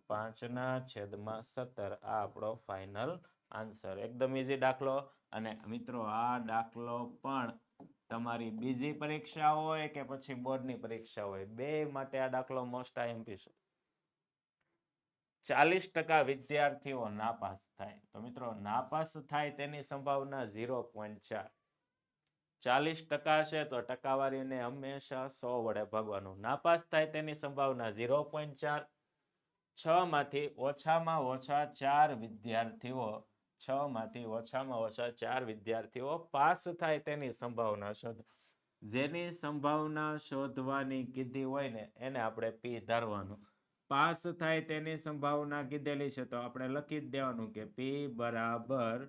5/17 આ આપણો ફાઇનલ આન્સર. એકદમ ઈઝી દાખલો. અને મિત્રો આ દાખલો પણ તમારી બીજી પરીક્ષા હોય કે પછી બોર્ડની પરીક્ષા હોય, બે માટે આ દાખલો મોસ્ટ આઈએમપી છે. 40% વિદ્યાર્થીઓ નાપાસ થાય. તો મિત્રો નાપાસ થાય તેની સંભાવના 0.4. 40% છે તો ટકાવારીને હંમેશા 100 વડે ભાગવાનું. નાપાસ થાય તેની સંભાવના 0.4. 6 માંથી ઓછામાં ઓછા 4 વિદ્યાર્થીઓ 6 માંથી ઓછામાં ઓછા 4 વિદ્યાર્થીઓ પાસ થાય તેની સંભાવના શોધો. જેની સંભાવના શોધવાની કીધી હોય ને એને આપણે પી ધારવાનું. પાસ થાય તેની સંભાવના કીધેલી છે તો આપણે લખી જ દેવાનું કે પી બરાબર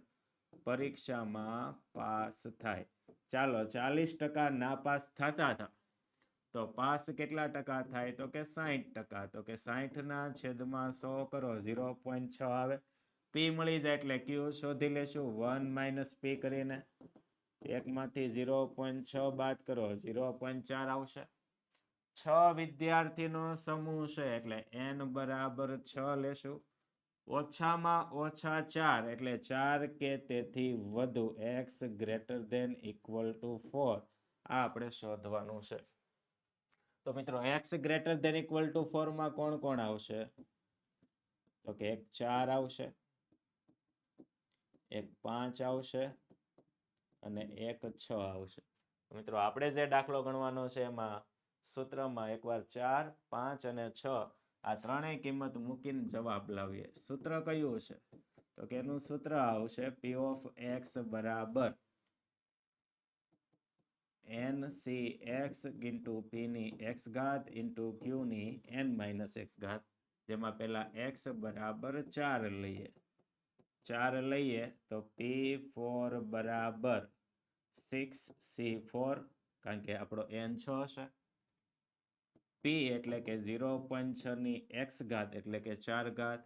પરીક્ષામાં પાસ થાય. ચાલો 40% નાપાસ થતા હતા તો પાસ કેટલા ટકા થાય તો કે 60%. તો કે 60 ના છેદમાં 100 કરો 0.6 આવે. પી મળી જાય એટલે ક્યુ શોધી લેશું 1 - પી કરીને. 1 માંથી 0.6 બાદ કરો 0.4 આવશે. 6 વિદ્યાર્થીનો સમૂહ છે એટલે n બરાબર 6 લેશું. ઓછામાં ઓછા 4 એટલે 4 કે તેથી વધુ x greater than equal to 4 આ આપણે શોધવાનું છે. તો મિત્રો x greater than equal to 4 માં કોણ કોણ આવશે તો કે એક 4 આવશે, એક 5 આવશે અને એક 6 આવશે. મિત્રો આપણે જે દાખલો ગણવાનો છે એમાં સૂત્રમાં એકવાર 4, 5 અને 6 આ ત્રણેય કિંમત મૂકીને જવાબ લાવીએ. સૂત્ર કયું છે તો કે એનું સૂત્ર આવશે p of x બરાબર ncx into p ની x ઘાત into q ની n - x ઘાત. જેમાં પહેલા x બરાબર 4 લઈએ. 4 લઈએ તો p4 બરાબર 6c4 કારણ કે આપણો n 6 છે. p એટલે કે 0.6 ની x ઘાત એટલે કે 4 ઘાત.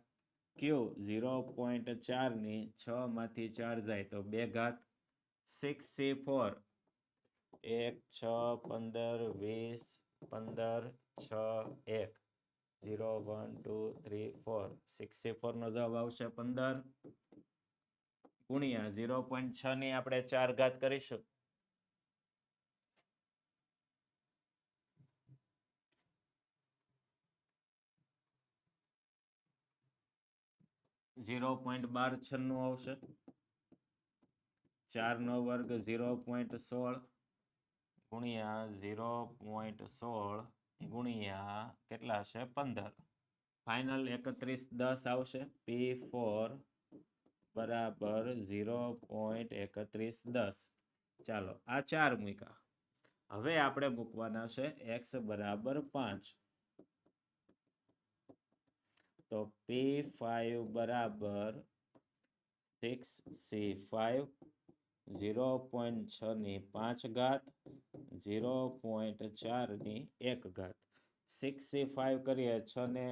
q 0.4 ની 6 માંથી 4 જાય તો 2 ઘાત. 6c4 1 6 15 20 15 6 1 0 1 2 3 4 6c4 નો જવાબ આવશે 15 ગુણ્યા 0.6 ની આપણે 4 ઘાત કરીશું 0.1296 આવશે. 4 નો વર્ગ 0.16 ગુણ્યા 0.16 ગુણ્યા કેટલા છે 15. ફાઇનલ 3110 આવશે. p4 બરાબર 0.3110. ચાલો આ 4 મૂક્યા. હવે આપણે મૂકવાના છે x બરાબર 5. તો p5 બરાબર 6c5 0.6 ની 5 ઘાત 0.4 ની 1 ઘાત. 6c5 કરીએ 6 ને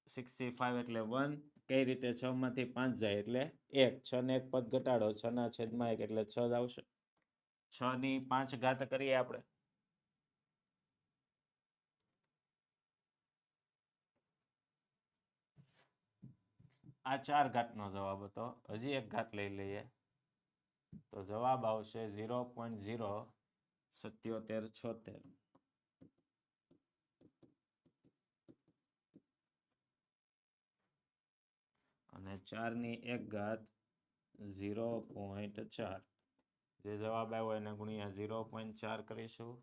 6c5 એટલે 1. કઈ રીતે 6 માંથી 5 જાય એટલે 1. 6 ને 1 પદ ઘટાડો 6 ના છેદમાં 1 એટલે 6 જ આવશે. 6 ની 5 ઘાત કરીએ આપણે. આ 4 ઘાતનો જવાબ હતો. હજી એક ઘાત લઈ લઈએ તો જવાબ આવશે 0.07776. અને 4 ની 1 ઘાત 0.4. જે જવાબ આવ્યો એને ગુણ્યા 0.4 કરીશું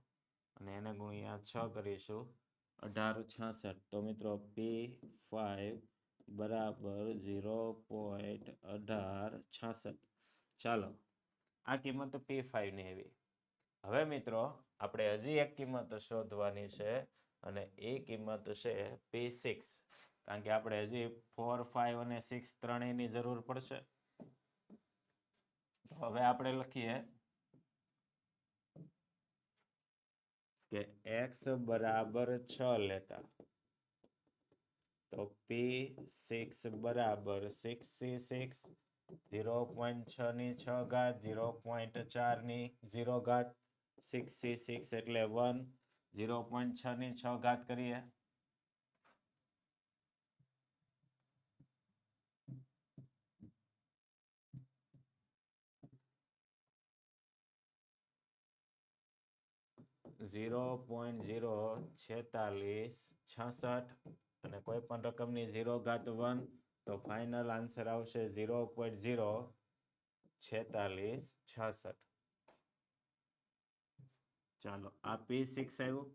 અને એને ગુણ્યા 6 કરીશું 1866. તો મિત્રો p5 બરાબર 0.1866. ચાલો આ કિંમત p5 ની આવી. હવે મિત્રો આપણે હજી એક કિંમત શોધવાની છે અને એ કિંમત છે p6. કારણ કે આપણે હજી 4, 5 અને 6 ત્રણેયની જરૂર પડશે. તો હવે આપણે લખીએ કે x બરાબર 6 લેતા તો p6 બરાબર 6c6 0.6 ની 6 ઘાત 0.4 ની 0 ઘાત 6c6 એટલે 1 0.6 ની 6 ઘાત કરીએ .04666 અને કોઈ પણ રકમની 0.1 તો ફાઇનલ આન્સર આવશે 0.04666. ચાલો આ P6 આવ્યું.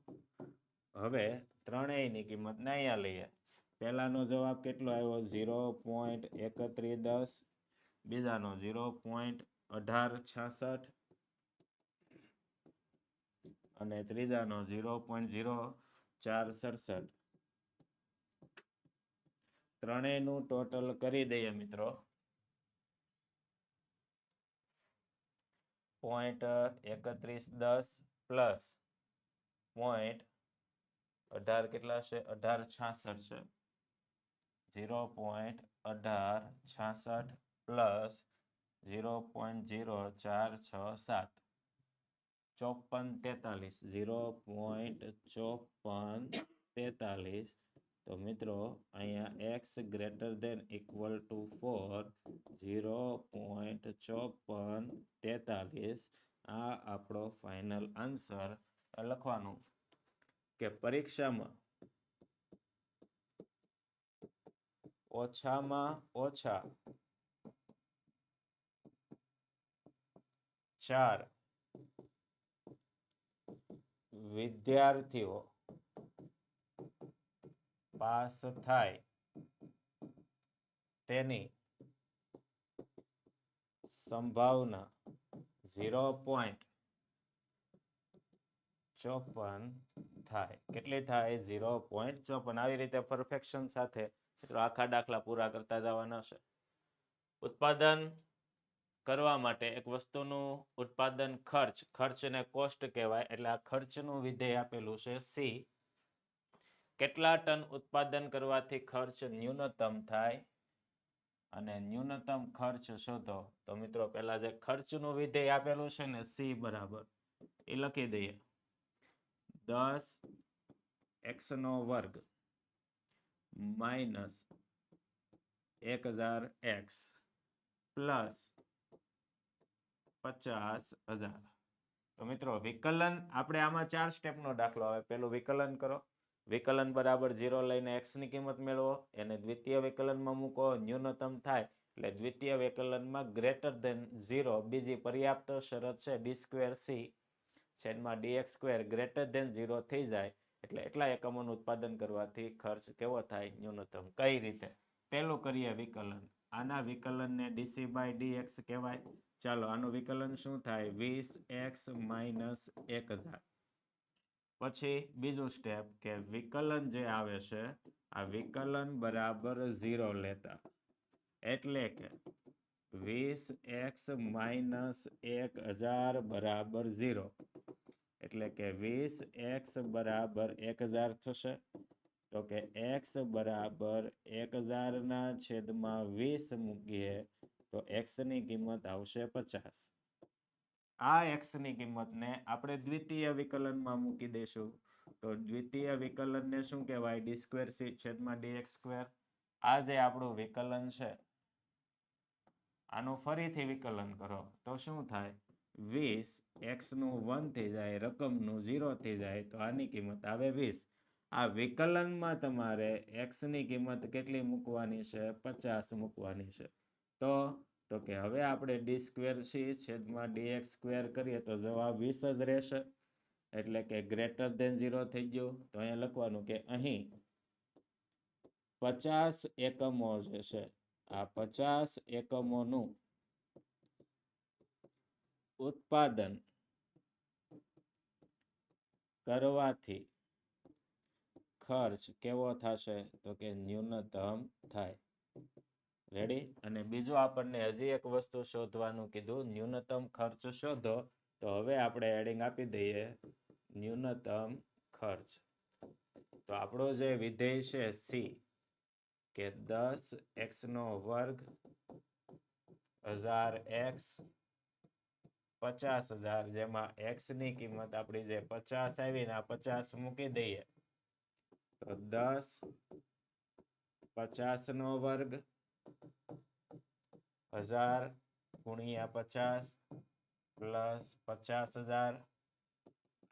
હવે ત્રણેયની કિંમત ને અહીંયા લઈએ. પહેલાનો જવાબ કેટલો આવ્યો? 0.3110. બીજાનો 0.1866 અને ત્રીજાનો 0.0467. ત્રણેયનું ટોટલ કરી દઈએ મિત્રો. 0.3110 પ્લસ 0.18 કેટલા છે? 1866 છે. 0.1866 પ્લસ 0.0467 5443. 0.5443. તો મિત્રો અહીંયા x greater than equal to 4, 0.5443 આ આપણો ફાઇનલ આન્સર. લખવાનું કે પરીક્ષામાં ઓછામાં ઓછા 4 વિદ્યાર્થીઓ પાસ થાય તેની સંભાવના 0.54 થાય. કેટલી થાય? 0.54. આવી રીતે પરફેક્શન સાથે મિત્રો આખા દાખલા પૂરા કરતા જવાના છે. ઉત્પાદન કરવા માટે એક વસ્તુનું ઉત્પાદન ખર્ચને કોસ્ટ કહેવાય. એટલે આ ખર્ચનું વિધેય આપેલું છે C. કેટલા ટન ઉત્પાદન કરવાથી ખર્ચ ન્યૂનતમ થાય અને ન્યૂનતમ ખર્ચ શોધો. તો મિત્રો પહેલા જે ખર્ચનું વિધેય આપેલું છે ને C બરાબર એ લખી દઈએ. 10x નો વર્ગ માઇનસ 1000x પ્લસ 50,000. તો મિત્રો વિકલન આપણે આમાં 4 સ્ટેપનો દાખલો આવે. પેલું વિકલન કરો. વિકલન બરાબર 0 લઈને x ની કિંમત મેળવો. એને દ્વિતીય વિકલનમાં મૂકો. ન્યૂનતમ થાય એટલે દ્વિતીય વિકલનમાં ગ્રેટર ધેન 0. બીજી પર્યાપ્ત શરત છે d2c છેદમાં dx2 ગ્રેટર ધેન 0 થઈ જાય એટલે એટલા એકમોનું ઉત્પાદન કરવાથી ખર્ચ કેવો થાય? ન્યૂનતમ. કઈ રીતે? પેલું કરીએ વિકલન. આના વિકલનને dc/dx કહેવાય. ચાલો આનું વિકલન શું થાય? 20x minus 1000. પછી બીજું સ્ટેપ કે વિકલન જે આવે છે આ વિકલન બરાબર 0 લેતા. એટલે કે 20x માઇનસ 1000 બરાબર 0. એટલે કે 20x બરાબર 1000 થશે. તો કે x બરાબર 1000 ના છેદમાં 20 મૂકીએ તો x ની કિંમત આવશે 50. આ x ની કિંમતને આપણે દ્વિતીય વિકલનમાં મૂકી દઈશું. તો દ્વિતીય વિકલનને શું કહેવાય? d2c છેદમાં dx2. આ જે આપણું વિકલન છે આનું ફરીથી વિકલન કરો તો શું થાય? 20 x નું 1 થઈ જાય, રકમનું 0 થઈ જાય તો આની કિંમત આવે 20. આ વિકલનમાં તમારે x ની કિંમત કેટલી મૂકવાની છે? 50 મૂકવાની છે. તો કે હવે આપણે d2c છેદમાં dx2 કરીએ તો જવાબ 20 જ રહેશે. એટલે કે ગ્રેટર ધેન 0 થઈ ગયું. તો અહીંયા લખવાનું કે અહીં 50 એકમો જે છે આ 50 એકમોનું ઉત્પાદન કરવાથી ખર્ચ કેવો થશે? તો કે ન્યૂનતમ થાય. રેડી? અને બીજું આપણને હજી એક વસ્તુ શોધવાનું કીધું. ન્યૂનતમ ખર્ચ શોધો. તો હવે આપણે એડિંગ આપી દઈએ ન્યૂનતમ ખર્ચ. તો આપણો જે વિધેય છે C કે 10x નો વર્ગ 1000x 50,000 જેમાં x ની કિંમત આપણી જે 50 આવી ને આ 50 મૂકી દઈએ તો 10 50 નો વર્ગ 1000 ગુણ્યા 50 પ્લસ 50,000.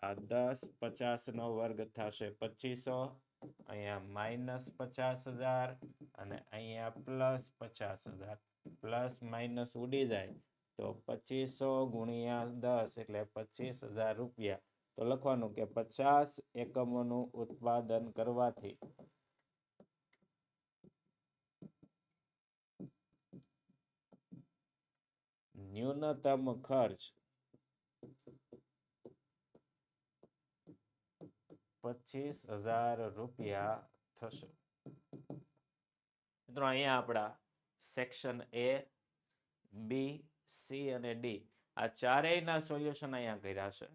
આ 10 50 નો વર્ગ થશે 2500 અહીંયા -50,000 અને અહીંયા +50,000. પ્લસ માઇનસ ઉડી જાય તો 2500 ગુણ્યા 10 એટલે 25,000 રૂપિયા. તો લખવાનું કે 50 એકમોનું ઉત્પાદન કરવાથી ન્યૂનતમ ખર્ચ 25,000 રૂપિયા થશે. મિત્રો અહીંયા આપણા સેક્શન A, B, C અને D આ ચારેયના સોલ્યુશન અહીંયા કર્યા છે.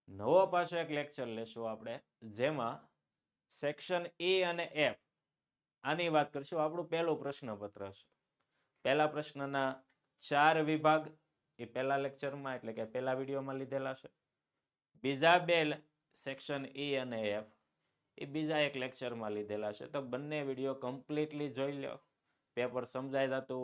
નવો પાછો એક લેક્ચર લેશું આપણે, જેમાં સેક્શન E અને F આની વાત કરશું. આપણું પહેલું પ્રશ્નપત્ર છે. પહેલા પ્રશ્નના 4 વિભાગ એ પહેલા લેક્ચરમાં એટલે કે પહેલા વિડીયોમાં લીધેલા છે. બીજા 2 સેક્શન E અને F એ બીજા એક લેક્ચરમાં લીધેલા છે. તો બંને વિડીયો કમ્પ્લીટલી જોઈ લો. પેપર સમજાતું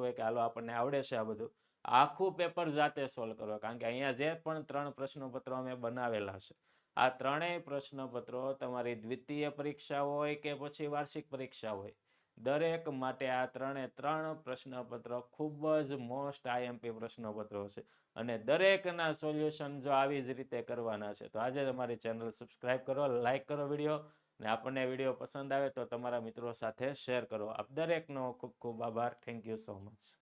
હોય કે હાલો આપણને આવડે છે આ બધું. આખું પેપર જાતે સોલ્વ કરો, કારણ કે અહીંયા જે પણ 3 પ્રશ્નપત્રો અમે બનાવેલા છે, આ ત્રણેય પ્રશ્નપત્રો તમારી દ્વિતીય પરીક્ષા હોય કે પછી વાર્ષિક પરીક્ષા હોય, દરેક માટે આ 3 પ્રશ્નપત્રો ખૂબ જ મોસ્ટ આઈએમપી પ્રશ્નપત્રો છે. અને દરેકના સોલ્યુશન જો આવી જ રીતે કરવાના છે, તો આજે તમારી ચેનલ સબસ્ક્રાઇબ કરો, લાઈક કરો વિડીયો, અને આપણને વિડીયો પસંદ આવે તો તમારા મિત્રો સાથે શેર કરો. આપ દરેકનો ખૂબ ખૂબ આભાર. Thank you so much.